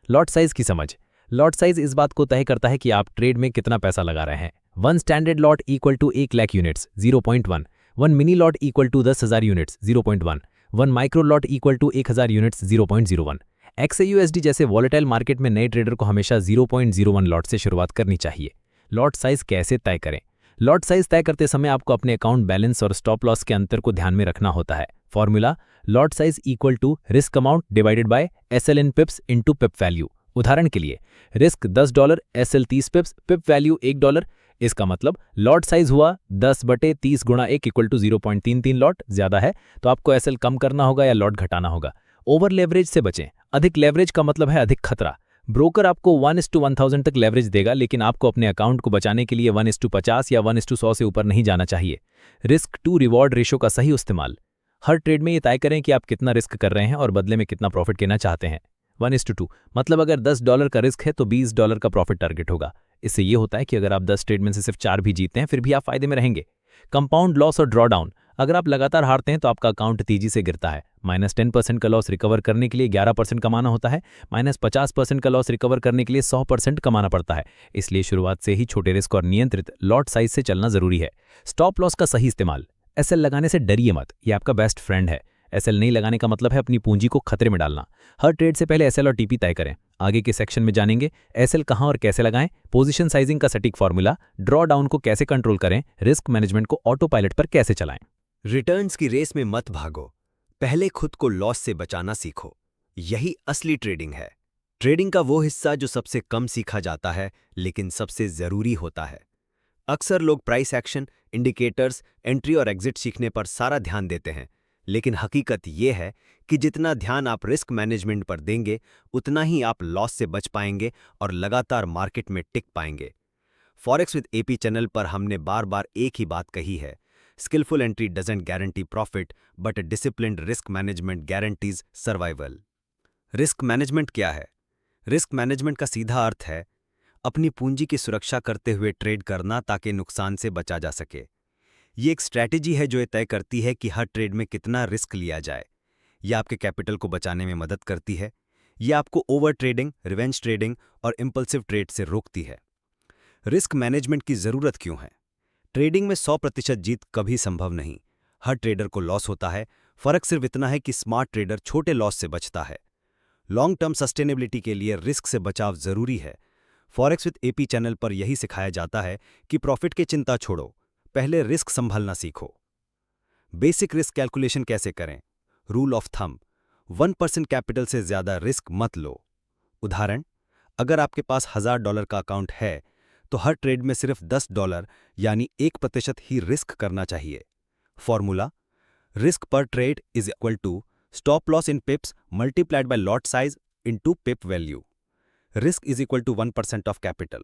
Lot size की समझ। लॉट साइज इस बात को तय करता है कि आप ट्रेड में कितना पैसा लगा रहे हैं। 1 standard lot equal to 1 lakh units 0.1, 1 mini lot equal to 10,000 units 0.1, 1 micro lot equal to 1000 units 0.01। XAUSD जैसे वॉलेटाइल मार्केट में नए ट्रेडर को हमेशा 0.01 लॉट से शुरुआत करनी चाहिए। लॉट साइज कैसे तय करें? लॉट साइज तय करते समय आपको अपने अकाउंट बैलेंस और स्टॉप लॉस के अंतर को ध्यान में रखना होता है। Formula, lot size equal to risk amount divided by SL in pips into pip value. उदाहरण के लिए, risk $10, SL 30 pips, pip value $1। इसका मतलब लॉट साइज हुआ 10/30 गुणा 1 इक्वल टू 0.33 लॉट। ज्यादा है तो आपको SL कम करना होगा या लॉट घटाना होगा। ओवर लेवरेज से बचें। अधिक लेवरेज का मतलब है अधिक खतरा। ब्रोकर आपको 1:1000 तक लेवरेज देगा, लेकिन आपको अपने अकाउंट को बचाने के लिए 1:50 या 1:100 से ऊपर नहीं जाना चाहिए। रिस्क टू रिवॉर्ड रेशो का सही इस्तेमाल। हर ट्रेड में ये तय करें कि आप कितना रिस्क कर रहे हैं और बदले में कितना प्रॉफिट लेना चाहते हैं। 1:2 मतलब अगर $10 का रिस्क है तो $20 का प्रॉफिट टारगेट होगा। इससे ये होता है कि अगर आप 10 ट्रेड में से सिर्फ 4 भी जीतते हैं फिर भी आप फायदे में रहेंगे। कंपाउंड लॉस और ड्रॉडाउन। अगर आप लगातार हारते हैं तो आपका अकाउंट तेजी से गिरता है। -10% का लॉस रिकवर करने के लिए 11% कमाना होता है। -50% का लॉस रिकवर करने के लिए 100% कमाना पड़ता है। इसलिए शुरुआत से ही छोटे रिस्क और नियंत्रित लॉट साइज से चलना जरूरी है। स्टॉप लॉस का सही इस्तेमाल। SL लगाने से डरिए मत, ये आपका बेस्ट फ्रेंड है। SL नहीं लगाने का मतलब है अपनी पूंजी को खतरे में डालना। हर ट्रेड से पहले SL और TP तय करें। आगे के सेक्शन में जानेंगे SL कहां और कैसे लगाएं, पोजीशन साइजिंग का सटीक फॉर्मूला, ड्रॉ डाउन को कैसे कंट्रोल करें, रिस्क मैनेजमेंट को ऑटो पायलट पर कैसे चलाएं। रिटर्न्स की रेस में मत भागो, पहले खुद को लॉस से बचाना सीखो। यही असली ट्रेडिंग है। ट्रेडिंग का वो हिस्सा जो सबसे कम सीखा जाता है लेकिन सबसे जरूरी होता है। अक्सर लोग प्राइस एक्शन, इंडिकेटर्स, एंट्री और एग्जिट सीखने पर सारा ध्यान देते हैं, लेकिन हकीकत ये है कि जितना ध्यान आप रिस्क मैनेजमेंट पर देंगे उतना ही आप लॉस से बच पाएंगे और लगातार मार्केट में टिक पाएंगे। फॉरेक्स विद एपी चैनल पर हमने बार बार एक ही बात कही है, skilful entry doesn't guarantee profit but disciplined risk management guarantees survival. Risk management क्या है? रिस्क मैनेजमेंट का सीधा अर्थ है अपनी पूंजी की सुरक्षा करते हुए ट्रेड करना ताकि नुकसान से बचा जा सके। ये एक स्ट्रैटेजी है जो ये तय करती है कि हर ट्रेड में कितना रिस्क लिया जाए। यह आपके कैपिटल को बचाने में मदद करती है। यह आपको ओवर ट्रेडिंग, रिवेंज ट्रेडिंग और इंपल्सिव ट्रेड से रोकती है। रिस्क मैनेजमेंट की जरूरत क्यों है? ट्रेडिंग में 100% जीत कभी संभव नहीं। हर ट्रेडर को लॉस होता है। फर्क सिर्फ इतना है कि स्मार्ट ट्रेडर छोटे लॉस से बचता है। लॉन्ग टर्म सस्टेनेबिलिटी के लिए रिस्क से बचाव जरूरी है। फॉरेक्स विद एपी चैनल पर यही सिखाया जाता है कि प्रॉफिट की चिंता छोड़ो, पहले रिस्क संभालना सीखो। बेसिक रिस्क कैलकुलेशन कैसे करें? रूल ऑफ थंब, 1% कैपिटल से ज्यादा रिस्क मत लो। उदाहरण, अगर आपके पास $1000 का अकाउंट है तो हर ट्रेड में सिर्फ $10 यानी 1% ही रिस्क करना चाहिए। फॉर्मूला, रिस्क पर trade is equal to stop loss in pips multiplied by lot size into pip value. Risk is equal to 1% of capital.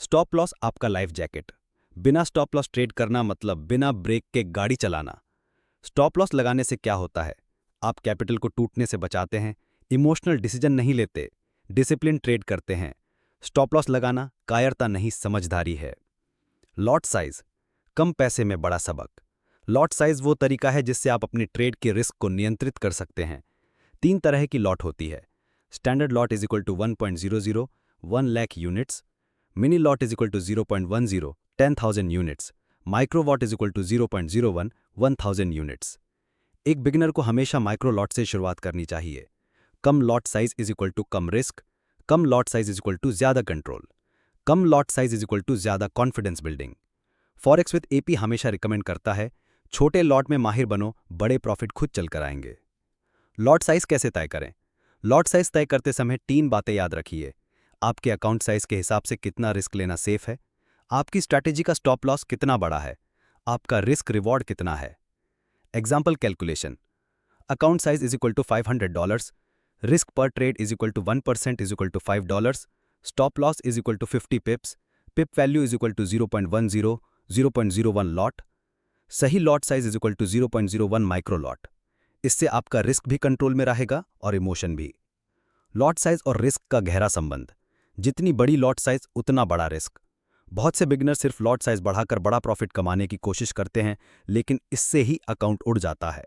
Stop loss आपका लाइफ जैकेट। बिना स्टॉप लॉस ट्रेड करना मतलब बिना break के गाड़ी चलाना। Stop loss लगाने से क्या होता है? आप कैपिटल को टूटने से बचाते हैं, इमोशनल डिसीजन नहीं लेते, डिसिप्लिन ट्रेड करते हैं। स्टॉप लॉस लगाना कायरता नहीं, समझदारी है। लॉट साइज, कम पैसे में बड़ा सबक। लॉट साइज वो तरीका है जिससे आप अपनी ट्रेड के रिस्क को नियंत्रित कर सकते हैं। 3 तरह की लॉट होती है। Standard lot is equal to 1.00 1 lakh units, mini lot is equal to 0.10 10,000 units, micro lot is equal to 0.01 1000 units. एक बिगिनर को हमेशा माइक्रो लॉट से शुरुआत करनी चाहिए। कम lot size is equal to कम रिस्क, कम lot size is equal to ज्यादा कंट्रोल, कम lot size is equal to ज्यादा confidence building. Forex with AP हमेशा रिकमेंड करता है, छोटे लॉट में माहिर बनो, बड़े प्रॉफिट खुद चलकर आएंगे। लॉट साइज कैसे तय करें? लॉट साइज तय करते समय 3 बातें याद रखिए। आपके अकाउंट साइज के हिसाब से कितना रिस्क लेना सेफ है, आपकी स्ट्रैटेजी का स्टॉप लॉस कितना बड़ा है, आपका रिस्क रिवॉर्ड कितना है। Example calculation, account size is equal to $500, risk पर trade is equal to 1% is equal to $5, stop loss is equal to 50 pips, pip value is equal to 0.10 0.01 lot, सही lot size is equal to 0.01 micro lot. इससे आपका risk भी control में रहेगा और emotion भी। Lot size और risk का गहरा संबंध, जितनी बड़ी लॉट साइज उतना बड़ा रिस्क। बहुत से बिगिनर सिर्फ लॉट साइज बढ़ाकर बड़ा प्रॉफिट कमाने की कोशिश करते हैं, लेकिन इससे ही अकाउंट उड़ जाता है।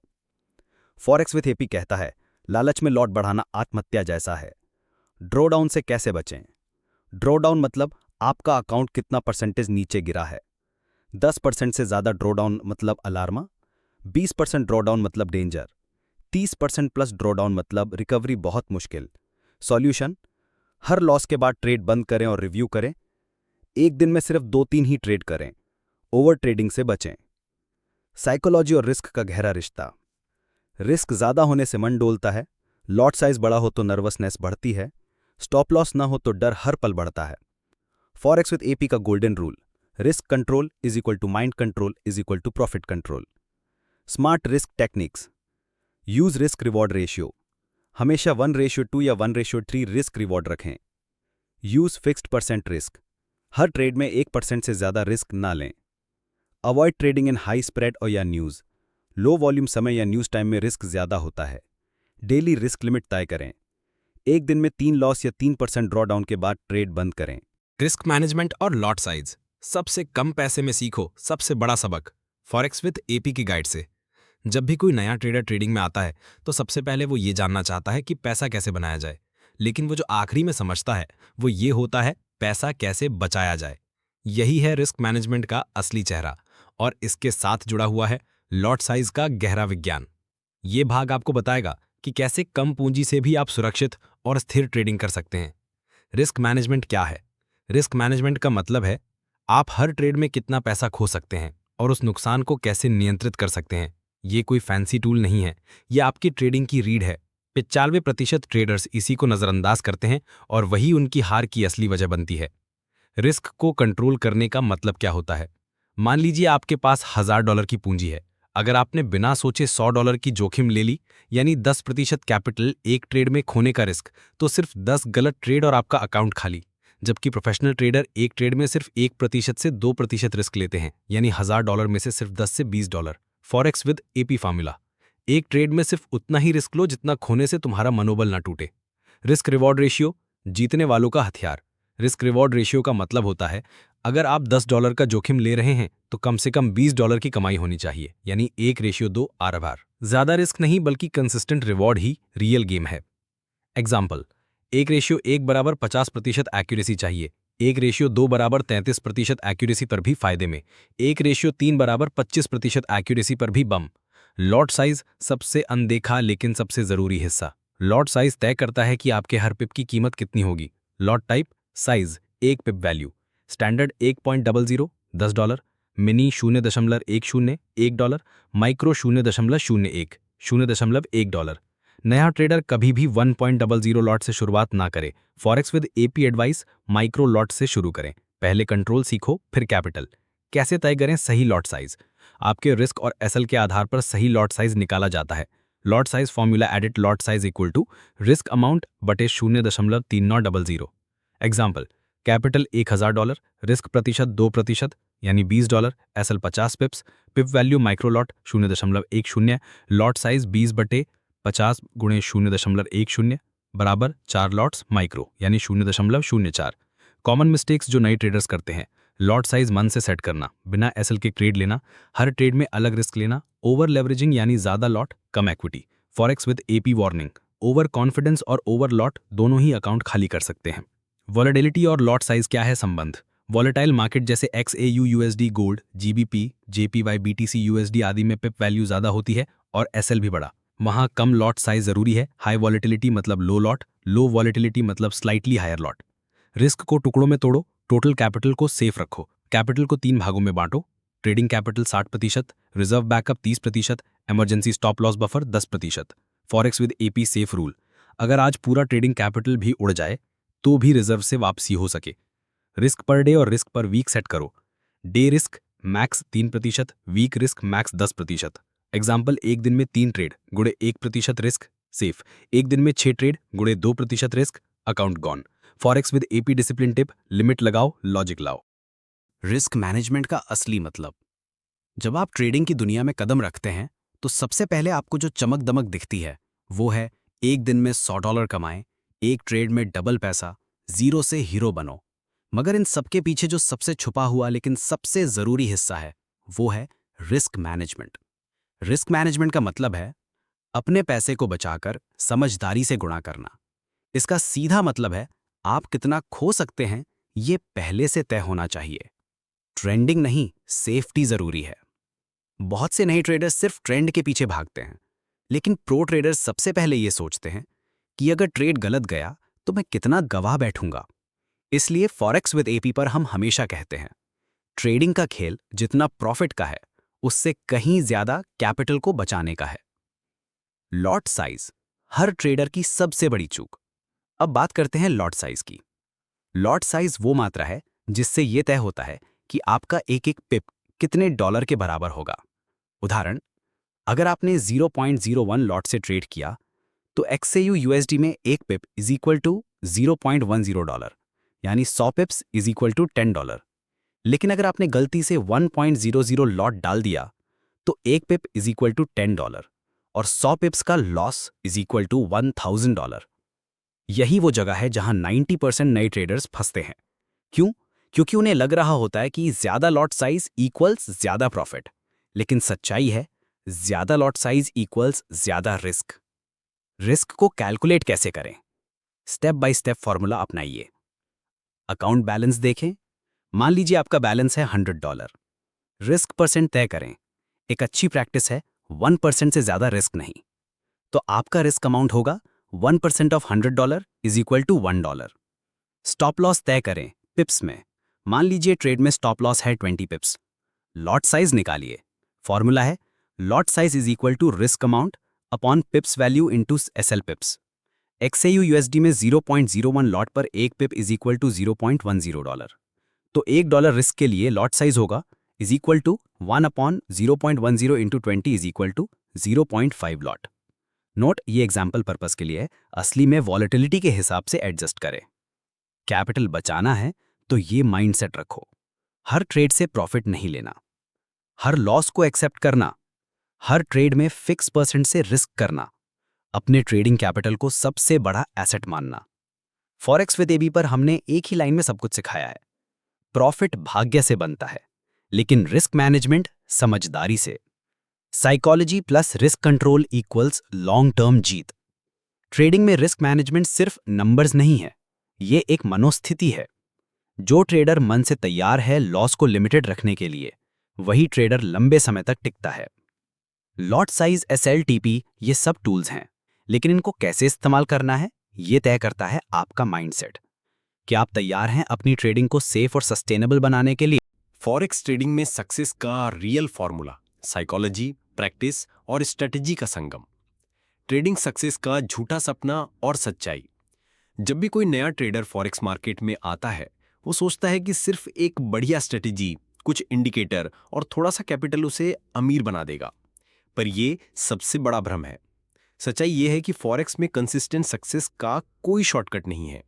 फॉरेक्स विद एपी कहता है, लालच में लॉट बढ़ाना आत्महत्या जैसा है। ड्रॉ डाउन से कैसे बचें? ड्रॉ डाउन मतलब आपका अकाउंट कितना परसेंटेज नीचे गिरा है। 10% से ज्यादा ड्रॉ डाउन मतलब अलार्मा, 20% ड्रॉ डाउन मतलब डेंजर, 30% प्लस ड्रॉ डाउन मतलब रिकवरी बहुत मुश्किल। सॉल्यूशन, हर लॉस के बाद ट्रेड बंद करें और रिव्यू करें। एक दिन में सिर्फ 2-3 ही ट्रेड करें। ओवर ट्रेडिंग से बचें। साइकोलॉजी और रिस्क का गहरा रिश्ता, रिस्क ज्यादा होने से मन डोलता है, लॉट साइज बड़ा हो तो नर्वसनेस बढ़ती है, स्टॉप लॉस ना हो तो डर हर पल बढ़ता है। फॉरेक्स विद एपी का golden rule, risk control is equal to mind control is equal to profit control. Smart risk techniques, use risk reward ratio, हमेशा 1:2 या 1:3 रिस्क रिवॉर्ड रखें। यूज फिक्स्ड परसेंट रिस्क, हर ट्रेड में 1% से ज्यादा risk ना लें। Avoid trading in high spread और या न्यूज, लो वॉल्यूम समय या न्यूज टाइम में रिस्क ज्यादा होता है। डेली रिस्क लिमिट तय करें। एक दिन में 3 लॉस या 3% ड्रॉ डाउन के बाद ट्रेड बंद करें। रिस्क मैनेजमेंट और लॉट साइज, सबसे कम पैसे में सीखो सबसे बड़ा सबक। फॉरेक्स विद एपी की गाइड से। जब भी कोई नया ट्रेडर ट्रेडिंग में आता है तो सबसे पहले वो ये जानना चाहता है कि पैसा कैसे बनाया जाए, लेकिन वो जो आखिरी में समझता है वो ये होता है पैसा कैसे बचाया जाए। यही है रिस्क मैनेजमेंट का असली चेहरा, और इसके साथ जुड़ा हुआ है लॉट साइज का गहरा विज्ञान। ये भाग आपको बताएगा कि कैसे कम पूंजी से भी आप सुरक्षित और स्थिर ट्रेडिंग कर सकते हैं। रिस्क मैनेजमेंट क्या है? रिस्क मैनेजमेंट का मतलब है आप हर ट्रेड में कितना पैसा खो सकते हैं और उस नुकसान को कैसे नियंत्रित कर सकते हैं। ये कोई फैंसी टूल नहीं है, ये आपकी ट्रेडिंग की रीढ़ है। 95% ट्रेडर्स इसी को नज़रअंदाज करते हैं और वही उनकी हार की असली वजह बनती है। रिस्क को कंट्रोल करने का मतलब क्या होता है? मान लीजिए आपके पास $1000 की पूंजी है। अगर आपने बिना सोचे $100 की जोखिम ले ली, यानी 10% कैपिटल एक ट्रेड में खोने का रिस्क, तो सिर्फ 10 गलत ट्रेड और आपका अकाउंट खाली। जबकि प्रोफेशनल ट्रेडर एक ट्रेड में सिर्फ 1% से 2% रिस्क लेते हैं, यानी $1000 में से सिर्फ 10 से $20। फॉरेक्स विद एपी फार्मूला, एक ट्रेड में सिर्फ उतना ही रिस्क लो जितना खोने से तुम्हारा मनोबल ना टूटे। रिस्क रिवॉर्ड रेशियो, जीतने वालों का हथियार। रिस्क रिवॉर्ड रेशियो का मतलब होता है अगर आप $10 का जोखिम ले रहे हैं तो कम से कम $20 की कमाई होनी चाहिए, यानी 1:2 आर। ज्यादा रिस्क नहीं बल्कि कंसिस्टेंट रिवॉर्ड ही रियल गेम है। एग्जाम्पल, 1:1 बराबर 50% एक्यूरेसी चाहिए, 1:2 बराबर 33% एक्यूरेसी पर भी फायदे में, 1:3 बराबर 25% एक्यूरेसी पर भी बम। लॉट साइज सबसे अनदेखा लेकिन सबसे जरूरी हिस्सा। लॉट साइज तय करता है कि आपके हर पिप की कीमत कितनी होगी। लॉट टाइप, साइज, 1 पिप वैल्यू। Standard 1.00 $10, mini 0.10 $1, micro 0.01 $0.1। नया ट्रेडर कभी भी 1.00 लॉट से शुरुआत ना करे। Forex with AP advice, micro lot से शुरू करें। पहले कंट्रोल सीखो, फिर कैपिटल। कैसे तय करें सही लॉट साइज? आपके रिस्क और एसएल के आधार पर सही लॉट साइज निकाला जाता है। Lot size formula edit lot size equal to risk amount बटे 0.3900। एग्जाम्पल, कैपिटल $1000, रिस्क प्रतिशत 2% यानी $20, SL 50 pips, pip value micro lot 0.10, lot size 20 बटे 50 गुणे 0.10 बराबर 4 लॉट्स माइक्रो यानी 0.04। कॉमन मिस्टेक्स जो नए ट्रेडर्स करते हैं: लॉट साइज मन से सेट करना, बिना एसएल के ट्रेड लेना, हर ट्रेड में अलग रिस्क लेना, ओवर लेवरेजिंग यानी ज्यादा lot come equity. Forex with AP warning, over confidence और ओवर लॉट दोनों ही अकाउंट खाली कर सकते हैं। वॉलेटिलिटी और लॉट साइज क्या है संबंध? वॉलेटाइल मार्केट जैसे XAU USD gold, GBP, JPY BTC USD आदि में पिप वैल्यू ज्यादा होती है और एसएल भी बड़ा। वहां कम लॉट साइज जरूरी है। हाई वॉलेटिलिटी मतलब लो लॉट, लो वॉलेटिलिटी मतलब स्लाइटली हायर लॉट। रिस्क को टुकड़ों में तोड़ो, टोटल कैपिटल को सेफ रखो। कैपिटल को 3 भागों में बांटो: trading capital 60%, reserve backup 30%, emergency stop loss buffer 10%। Forex with AP safe rule, अगर आज पूरा ट्रेडिंग कैपिटल भी उड़ जाए तो भी रिजर्व से वापसी हो सके। रिस्क पर डे और रिस्क पर वीक सेट करो। Day risk max 3%, week risk max 10%। Example, एक दिन में 3 ट्रेड गुणे 1% रिस्क सेफ, एक दिन में 6 ट्रेड गुणे 2% risk account gone. Forex with AP discipline tip, limit लगाओ, लॉजिक लाओ। रिस्क मैनेजमेंट का असली मतलब। जब आप ट्रेडिंग की दुनिया में कदम रखते हैं तो सबसे पहले आपको जो चमक दमक दिखती है वो है एक दिन में $100 कमाएं, एक ट्रेड में डबल पैसा, जीरो से हीरो बनो। मगर इन सबके पीछे जो सबसे छुपा हुआ लेकिन सबसे जरूरी हिस्सा है वो है रिस्क मैनेजमेंट। रिस्क मैनेजमेंट का मतलब है अपने पैसे को बचाकर समझदारी से गुणा करना। इसका सीधा मतलब है आप कितना खो सकते हैं ये पहले से तय होना चाहिए। ट्रेंडिंग नहीं, सेफ्टी जरूरी है। बहुत से नए ट्रेडर्स सिर्फ ट्रेंड के पीछे भागते हैं, लेकिन प्रो ट्रेडर्स सबसे पहले ये सोचते हैं कि अगर ट्रेड गलत गया तो मैं कितना गवाह बैठूंगा। इसलिए फॉरेक्स विद एपी पर हम हमेशा कहते हैं, ट्रेडिंग का खेल जितना प्रॉफिट का है उससे कहीं ज्यादा कैपिटल को बचाने का है। लॉट साइज हर ट्रेडर की सबसे बड़ी चूक। अब बात करते हैं लॉट साइज की। लॉट साइज वो मात्रा है जिससे यह तय होता है कि आपका एक एक पिप कितने डॉलर के बराबर होगा। उदाहरण, अगर आपने 0.01 लॉट से ट्रेड किया तो XAU USD में एक पिप इज इक्वल टू $0.10 यानी 100 पिप्स इज इक्वल टू $10। लेकिन अगर आपने गलती से 1.00 लॉट डाल दिया तो एक पिप इज इक्वल टू $10 और 100 पिप्स का लॉस इज इक्वल टू $1000। यही वो जगह है जहां 90% नए ट्रेडर्स फंसते हैं। क्यों? क्योंकि उन्हें लग रहा होता है कि ज्यादा लॉट साइज इक्वल्स ज्यादा प्रॉफिट, लेकिन सच्चाई है ज्यादा लॉट साइज इक्वल्स ज्यादा रिस्क। रिस्क को कैलकुलेट कैसे करें? स्टेप बाय स्टेप फॉर्मूला अपनाइए। अकाउंट बैलेंस देखें। मान लीजिए आपका बैलेंस है $100। रिस्क परसेंट तय करें। एक अच्छी प्रैक्टिस है 1% से ज्यादा रिस्क नहीं। तो आपका रिस्क अमाउंट होगा 1% of $100 is equal to $1। Stop loss तय करें पिप्स में। मान लीजिए ट्रेड में स्टॉप लॉस है 20 पिप्स। लॉट साइज निकालिए। फॉर्मूला है lot size is equal to risk amount upon pips value into SL pips. XAU USD में 0.01 लॉट पर एक पिप इज इक्वल टू $0.10। तो $1 रिस्क के लिए लॉट साइज होगा is equal to 1 upon 0.10 into 20 is equal to 0.5 lot. Note, ये example purpose के लिए है, असली में वॉलेटिलिटी के हिसाब से एडजस्ट करें। कैपिटल बचाना है तो ये माइंडसेट रखो, हर ट्रेड से प्रॉफिट नहीं लेना, हर लॉस को एक्सेप्ट करना, हर ट्रेड में फिक्स परसेंट से रिस्क करना, अपने ट्रेडिंग कैपिटल को सबसे बड़ा एसेट मानना। फॉरेक्स विद एबी पर हमने एक ही लाइन में सब कुछ सिखाया है। प्रॉफिट भाग्य से बनता है, लेकिन रिस्क मैनेजमेंट समझदारी से। Psychology plus risk control equals long term जीत। ट्रेडिंग में रिस्क मैनेजमेंट सिर्फ नंबर्स नहीं है, ये एक मनोस्थिति है। जो ट्रेडर मन से तैयार है लॉस को लिमिटेड रखने के लिए, वही ट्रेडर लंबे समय तक टिकता है। लॉट साइज, SLTP ये सब टूल्स हैं, लेकिन इनको कैसे इस्तेमाल करना है ये तय करता है आपका माइंडसेट। क्या आप तैयार हैं अपनी ट्रेडिंग को सेफ और सस्टेनेबल बनाने के लिए? फॉरेक्स ट्रेडिंग में सक्सेस का रियल फॉर्मूला साइकोलॉजी, प्रैक्टिस और स्ट्रेटजी का संगम। ट्रेडिंग सक्सेस का झूठा सपना और सच्चाई। जब भी कोई नया ट्रेडर फॉरेक्स मार्केट में आता है, वो सोचता है कि सिर्फ एक बढ़िया स्ट्रेटजी, कुछ इंडिकेटर और थोड़ा सा कैपिटल उसे अमीर बना देगा। पर ये सबसे बड़ा भ्रम है। सच्चाई ये है कि फॉरेक्स में कंसिस्टेंट सक्सेस का कोई शॉर्टकट नहीं है,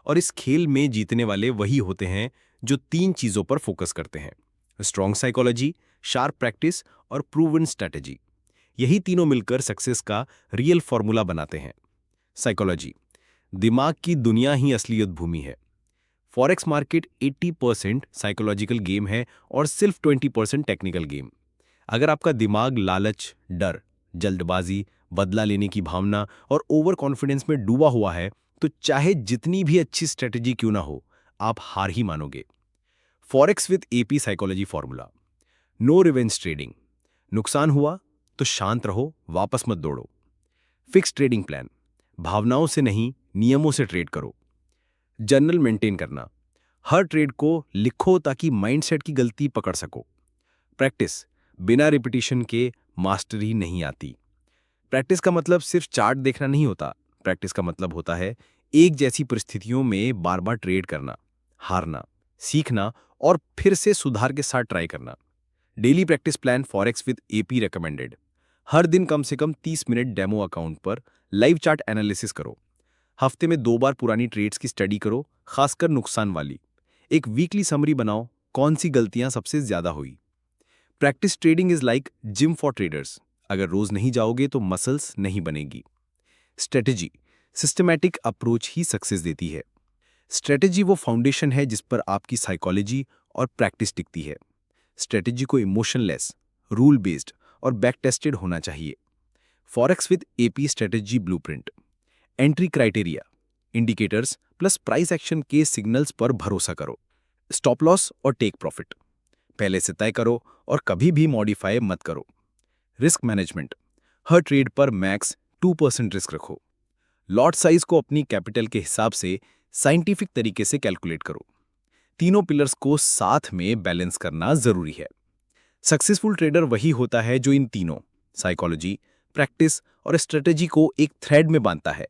और इस खेल में जीतने वाले वही होते हैं जो 3 चीजों पर फोकस करते हैं: स्ट्रॉन्ग साइकोलॉजी, शार्प प्रैक्टिस और प्रूवन स्ट्रैटेजी। यही तीनों मिलकर सक्सेस का रियल फॉर्मूला बनाते हैं। साइकोलॉजी, दिमाग की दुनिया ही असली युद्ध भूमि है। फॉरेक्स मार्केट 80% साइकोलॉजिकल गेम है और सिर्फ 20% टेक्निकल गेम। अगर आपका दिमाग लालच, डर, जल्दबाजी, बदला लेने की भावना और ओवर कॉन्फिडेंस में डूबा हुआ है, तो चाहे जितनी भी अच्छी स्ट्रेटजी क्यों ना हो, आप हार ही मानोगे। Forex with AP psychology formula. No revenge trading. नुकसान हुआ तो शांत रहो, वापस मत दौड़ो। Fix trading plan. भावनाओं से नहीं, नियमों से ट्रेड करो। जर्नल मेंटेन करना। हर ट्रेड को लिखो ताकि माइंडसेट की गलती पकड़ सको। प्रैक्टिस। बिना रिपीटिशन के मास्टरी नहीं आती। प्रैक्टिस का मतलब सिर्फ चार्ट देखना नहीं होता। प्रैक्टिस का मतलब होता है एक जैसी परिस्थितियों में बार बार ट्रेड करना, हारना, सीखना और फिर से सुधार के साथ ट्राई करना। Daily practice plan forex with AP recommended. हर दिन कम से कम 30 मिनट डेमो अकाउंट पर लाइव चार्ट एनालिसिस करो। हफ्ते में 2 बार पुरानी ट्रेड्स की स्टडी करो, खासकर नुकसान वाली। एक वीकली समरी बनाओ, कौन सी गलतियां सबसे ज्यादा हुई। Practice trading is like gym for traders. अगर रोज नहीं जाओगे तो मसल्स नहीं बनेगी। स्ट्रेटेजी, सिस्टमैटिक अप्रोच ही सक्सेस देती है। स्ट्रेटेजी वो फाउंडेशन है जिस पर आपकी साइकोलॉजी और प्रैक्टिस टिकती है। स्ट्रेटेजी को इमोशनलेस, रूल बेस्ड और बैक टेस्टेड होना चाहिए। Forex with AP strategy blueprint. Entry criteria, indicators plus price action के सिग्नल्स पर भरोसा करो। स्टॉप लॉस और टेक प्रॉफिट पहले से तय करो और कभी भी मॉडिफाई मत करो। रिस्क मैनेजमेंट, हर ट्रेड पर मैक्स 2% रिस्क रखो। लॉट साइज को अपनी कैपिटल के हिसाब से साइंटिफिक तरीके से कैलकुलेट करो। तीनों पिलर्स को साथ में बैलेंस करना जरूरी है। सक्सेसफुल ट्रेडर वही होता है जो इन तीनों साइकोलॉजी, प्रैक्टिस और स्ट्रेटेजी को एक थ्रेड में बांधता है।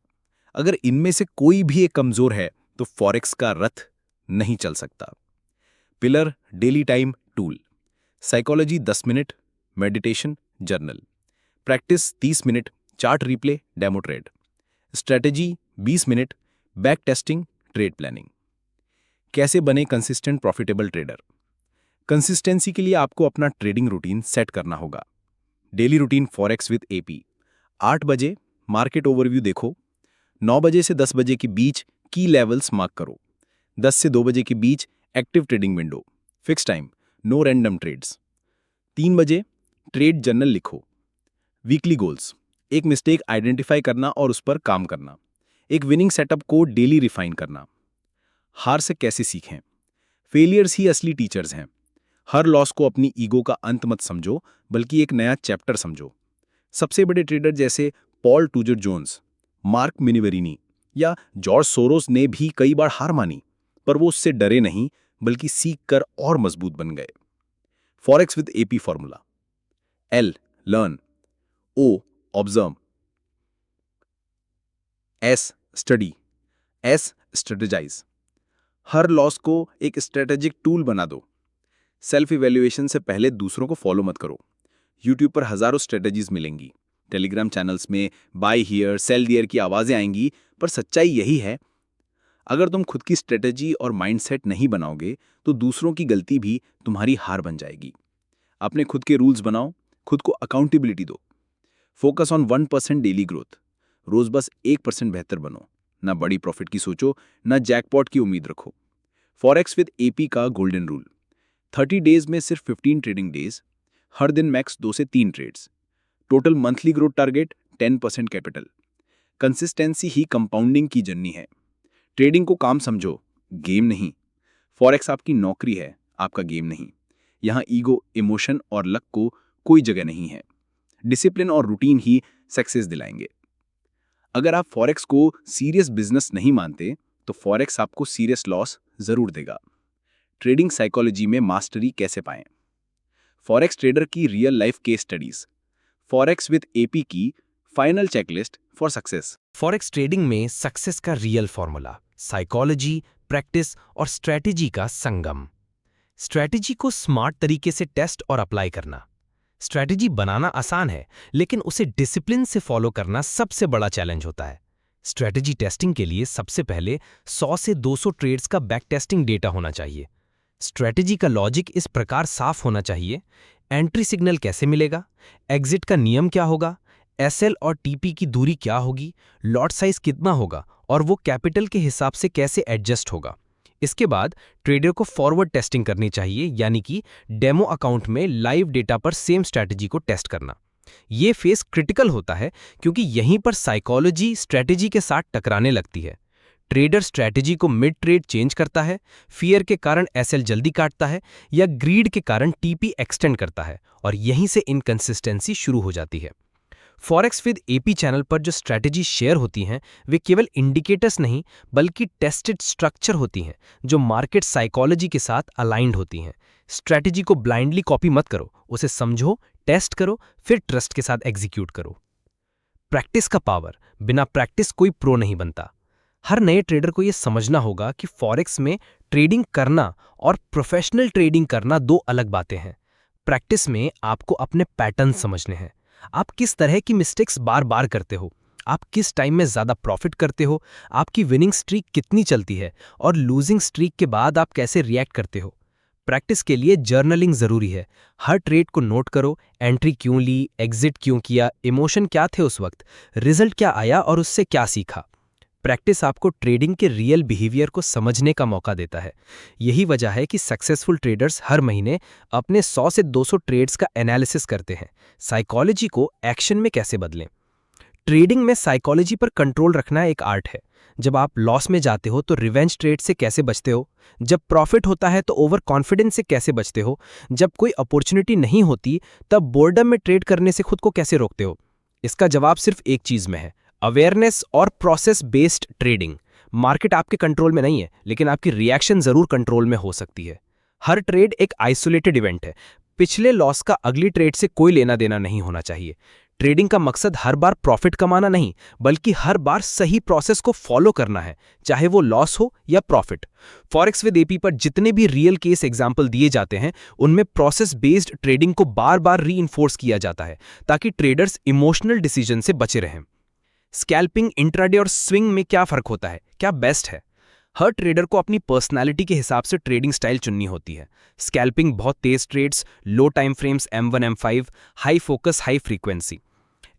अगर इनमें से कोई भी एक कमजोर है तो फॉरेक्स का रथ नहीं चल सकता। Pillar daily time tool. Psychology 10 minute, meditation, journal. Practice 30 minute, chart replay, demo trade. Strategy 20 minute, back testing, trade planning. कैसे बने कंसिस्टेंट प्रॉफिटेबल ट्रेडर? कंसिस्टेंसी के लिए आपको अपना ट्रेडिंग रूटीन सेट करना होगा। Daily routine forex with AP. 8 बजे market overview देखो। 9 बजे से 10 बजे के बीच की लेवल्स मार्क करो। 10 से 2 बजे के बीच active trading window. Fix time, no random trades. 3 बजे ट्रेड जर्नल लिखो। वीकली गोल्स, एक मिस्टेक आइडेंटिफाई करना और उस पर काम करना। एक विनिंग सेटअप को डेली रिफाइन करना। हार से कैसे सीखें? फेलियर्स ही असली टीचर्स हैं। हर लॉस को अपनी ईगो का अंत मत समझो, बल्कि एक नया चैप्टर समझो। सबसे बड़े ट्रेडर जैसे पॉल टूजर जोन्स, मार्क मिनिवेरिनी या जॉर्ज सोरोस ने भी कई बार हार मानी, पर वो उससे डरे नहीं, बल्कि सीख कर और मजबूत बन गए। Forex with AP formula. L learn, O observe, S study, S strategize. हर लॉस को एक स्ट्रेटेजिक टूल बना दो। सेल्फ इवैल्यूएशन से पहले दूसरों को फॉलो मत करो। यूट्यूब पर हजारों स्ट्रेटेजीज मिलेंगी, टेलीग्राम चैनल्स में बाय हियर सेल देयर की आवाजें आएंगी, पर सच्चाई यही है, अगर तुम खुद की स्ट्रेटेजी और माइंडसेट नहीं बनाओगे तो दूसरों की गलती भी तुम्हारी हार बन जाएगी। अपने खुद के रूल्स बनाओ, खुद को अकाउंटेबिलिटी दो। Focus on 1% daily growth. रोज बस 1% बेहतर बनो। ना बड़ी प्रॉफिट की सोचो, ना जैकपॉट की उम्मीद रखो। फॉरेक्स विद एपी का गोल्डन रूल। 30 डेज में सिर्फ 15 ट्रेडिंग डेज, हर दिन मैक्स 2 से 3 trades. Total monthly growth target 10% capital. Consistency ही कंपाउंडिंग की जर्नी है। ट्रेडिंग को काम समझो, गेम नहीं। फॉरेक्स आपकी नौकरी है, आपका गेम नहीं। यहाँ ईगो, इमोशन और लक को कोई जगह नहीं है। डिसिप्लिन और रूटीन ही सक्सेस दिलाएंगे। अगर आप फॉरेक्स को सीरियस बिजनेस नहीं मानते, तो फॉरेक्स आपको सीरियस लॉस जरूर देगा। ट्रेडिंग साइकोलॉजी में मास्टरी कैसे पाएं। फॉरेक्स ट्रेडर की real life case studies, forex with AP की final checklist for success. Forex trading में सक्सेस का रियल फॉर्मूला, साइकोलॉजी, प्रैक्टिस और स्ट्रैटेजी का संगम। स्ट्रैटेजी को स्मार्ट तरीके से टेस्ट और अप्लाई करना। स्ट्रैटेजी बनाना आसान है, लेकिन उसे डिसिप्लिन से फॉलो करना सबसे बड़ा चैलेंज होता है। स्ट्रैटेजी टेस्टिंग के लिए सबसे पहले 100 से 200 ट्रेड्स का बैक टेस्टिंग डेटा होना चाहिए। स्ट्रैटेजी का लॉजिक इस प्रकार साफ होना चाहिए: एंट्री सिग्नल कैसे मिलेगा, एग्जिट का नियम क्या होगा, एसएल और टीपी की दूरी क्या होगी, लॉट साइज कितना होगा और वो कैपिटल के हिसाब से कैसे एडजस्ट होगा। इसके बाद ट्रेडर को फॉरवर्ड टेस्टिंग करनी चाहिए, यानी कि डेमो अकाउंट में लाइव डेटा पर सेम स्ट्रैटेजी को टेस्ट करना। ये फेस क्रिटिकल होता है क्योंकि यहीं पर साइकोलॉजी स्ट्रैटेजी के साथ टकराने लगती है। ट्रेडर स्ट्रैटेजी को मिड ट्रेड चेंज करता है, फियर के कारण एसएल जल्दी काटता है या ग्रीड के कारण टीपी एक्सटेंड करता है, और यहीं से इनकंसिस्टेंसी शुरू हो जाती है। फॉरेक्स विद एपी चैनल पर जो स्ट्रैटेजी शेयर होती हैं वे केवल इंडिकेटर्स नहीं बल्कि टेस्टेड स्ट्रक्चर होती हैं जो मार्केट साइकोलॉजी के साथ अलाइंड होती हैं। स्ट्रैटेजी को ब्लाइंडली कॉपी मत करो, उसे समझो, टेस्ट करो, फिर ट्रस्ट के साथ एग्जीक्यूट करो। प्रैक्टिस का पावर, बिना प्रैक्टिस कोई प्रो नहीं बनता। हर नए ट्रेडर को यह समझना होगा कि फॉरेक्स में ट्रेडिंग करना और प्रोफेशनल ट्रेडिंग करना दो अलग बातें हैं। प्रैक्टिस में आपको अपने पैटर्न समझने हैं। आप किस तरह की मिस्टेक्स बार बार करते हो, आप किस टाइम में ज़्यादा प्रॉफिट करते हो, आपकी विनिंग स्ट्रीक कितनी चलती है और लूजिंग स्ट्रीक के बाद आप कैसे रिएक्ट करते हो। प्रैक्टिस के लिए जर्नलिंग ज़रूरी है। हर ट्रेड को नोट करो, एंट्री क्यों ली, एग्जिट क्यों किया, इमोशन क्या थे उस वक्त, रिजल्ट क्या आया और उससे क्या सीखा। प्रैक्टिस आपको ट्रेडिंग के रियल बिहेवियर को समझने का मौका देता है। यही वजह है कि सक्सेसफुल ट्रेडर्स हर महीने अपने 100 से 200 ट्रेड्स का एनालिसिस करते हैं। साइकोलॉजी को एक्शन में कैसे बदलें। ट्रेडिंग में साइकोलॉजी पर कंट्रोल रखना एक आर्ट है। जब आप लॉस में जाते हो तो रिवेंज ट्रेड से कैसे बचते हो, जब प्रॉफिट होता है तो ओवर कॉन्फिडेंस से कैसे बचते हो, जब कोई अपॉर्चुनिटी नहीं होती तब बोर्डम में ट्रेड करने से खुद को कैसे रोकते हो। इसका जवाब सिर्फ एक चीज में है, अवेयरनेस और प्रोसेस बेस्ड ट्रेडिंग। मार्केट आपके कंट्रोल में नहीं है, लेकिन आपकी रिएक्शन जरूर कंट्रोल में हो सकती है। हर ट्रेड एक आइसोलेटेड इवेंट है। पिछले लॉस का अगली ट्रेड से कोई लेना देना नहीं होना चाहिए। ट्रेडिंग का मकसद हर बार प्रॉफिट कमाना नहीं, बल्कि हर बार सही प्रोसेस को फॉलो करना है, चाहे वो लॉस हो या प्रॉफिट। फॉरेक्स विद एपी पर जितने भी रियल केस एग्जाम्पल दिए जाते हैं उनमें प्रोसेस बेस्ड ट्रेडिंग को बार बार रीइंफोर्स किया जाता है ताकि ट्रेडर्स इमोशनल डिसीजन से बचे रहें। स्कैल्पिंग, इंट्राडे और स्विंग में क्या फर्क होता है, क्या बेस्ट है। हर ट्रेडर को अपनी पर्सनालिटी के हिसाब से ट्रेडिंग स्टाइल चुननी होती है। स्कैल्पिंग बहुत तेज trades, low time frames M1 M5, high focus high frequency.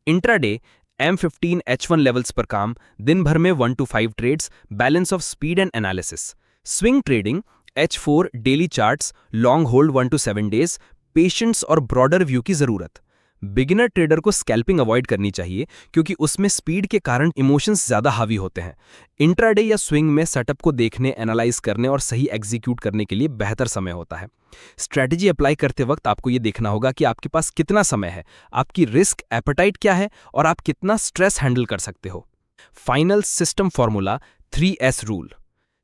Intraday M15 H1 levels पर काम, दिन भर में 1 to 5 trades, balance of speed and analysis. Swing trading H4 daily charts, long hold 1 to 7 days, patience और broader view की जरूरत। Beginner trader को scalping avoid करनी चाहिए क्योंकि उसमें स्पीड के कारण इमोशंस ज्यादा हावी होते हैं। इंट्राडे या स्विंग में सेटअप को देखने, एनालाइज करने और सही एग्जीक्यूट करने के लिए बेहतर समय होता है। स्ट्रैटेजी अप्लाई करते वक्त आपको यह देखना होगा कि आपके पास कितना समय है, आपकी रिस्क एपेटाइट क्या है और आप कितना स्ट्रेस हैंडल कर सकते हो। Final system formula 3S rule,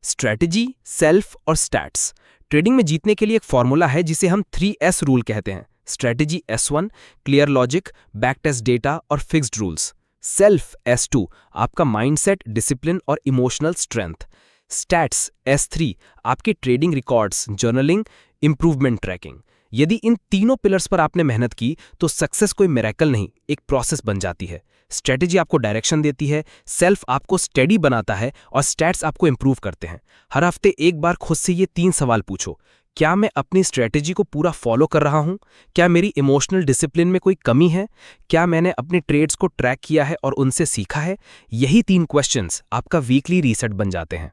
strategy, self और स्टैट्स। ट्रेडिंग में जीतने के लिए एक फॉर्मूला है जिसे हम 3S रूल कहते हैं। Strategy S1, clear logic, back test data और फिक्स्ड रूल्स। सेल्फ S2, आपका माइंडसेट, डिसिप्लिन और इमोशनल स्ट्रेंथ। स्टैट्स S3, आपके trading records, journaling, improvement tracking. यदि इन तीनों पिलर्स पर आपने मेहनत की तो सक्सेस कोई मिरेकल नहीं, एक प्रोसेस बन जाती है। स्ट्रैटेजी आपको डायरेक्शन देती है, सेल्फ आपको स्टेडी बनाता है और स्टैट्स आपको इंप्रूव करते हैं। हर हफ्ते एक बार खुद से ये 3 सवाल पूछो, क्या मैं अपनी स्ट्रैटेजी को पूरा फॉलो कर रहा हूं? क्या मेरी इमोशनल डिसिप्लिन में कोई कमी है? क्या मैंने अपने ट्रेड्स को ट्रैक किया है और उनसे सीखा है? यही 3 क्वेश्चंस आपका वीकली रीसेट बन जाते हैं।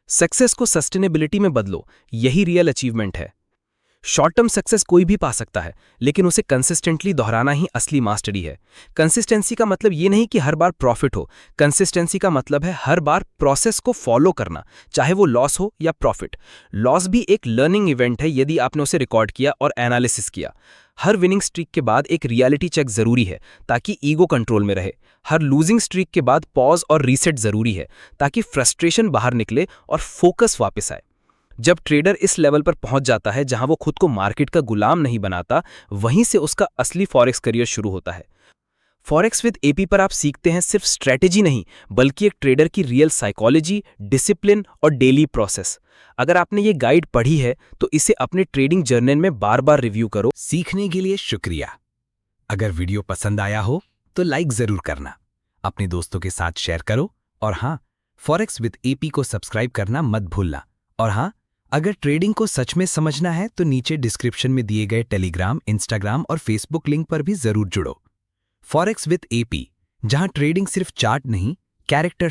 सक्सेस को सस्टेनेबिलिटी में बदलो, यही रियल अचीवमेंट है। शॉर्ट टर्म सक्सेस कोई भी पा सकता है, लेकिन उसे कंसिस्टेंटली दोहराना ही असली मास्टरी है। कंसिस्टेंसी का मतलब ये नहीं कि हर बार प्रॉफिट हो, कंसिस्टेंसी का मतलब है हर बार प्रोसेस को फॉलो करना, चाहे वो लॉस हो या प्रॉफिट। लॉस भी एक लर्निंग इवेंट है यदि आपने उसे रिकॉर्ड किया और एनालिसिस किया। हर विनिंग स्ट्रीक के बाद एक रियलिटी चेक जरूरी है ताकि ईगो कंट्रोल में रहे। हर लूजिंग स्ट्रीक के बाद पॉज और रीसेट जरूरी है ताकि फ्रस्ट्रेशन बाहर निकले और फोकस वापस आए। जब ट्रेडर इस लेवल पर पहुंच जाता है जहां वो खुद को मार्केट का गुलाम नहीं बनाता, वहीं से उसका असली फॉरेक्स करियर शुरू होता है। फॉरेक्स विद एपी पर आप सीखते हैं सिर्फ स्ट्रेटेजी नहीं, बल्कि एक ट्रेडर की रियल साइकोलॉजी, डिसिप्लिन और डेली प्रोसेस। अगर आपने ये गाइड पढ़ी है तो इसे अपने ट्रेडिंग जर्नल में बार बार रिव्यू करो। सीखने के लिए शुक्रिया। अगर वीडियो पसंद आया हो तो लाइक जरूर करना, अपने दोस्तों के साथ शेयर करो और हाँ, फॉरेक्स विद एपी को सब्सक्राइब करना मत भूलना। और हाँ, अगर ट्रेडिंग को सच में समझना है तो नीचे डिस्क्रिप्शन में दिए गए टेलीग्राम, इंस्टाग्राम और फेसबुक लिंक पर भी जरूर जुड़ो। फॉरेक्स विद एपी, जहां ट्रेडिंग सिर्फ चार्ट नहीं, कैरेक्टर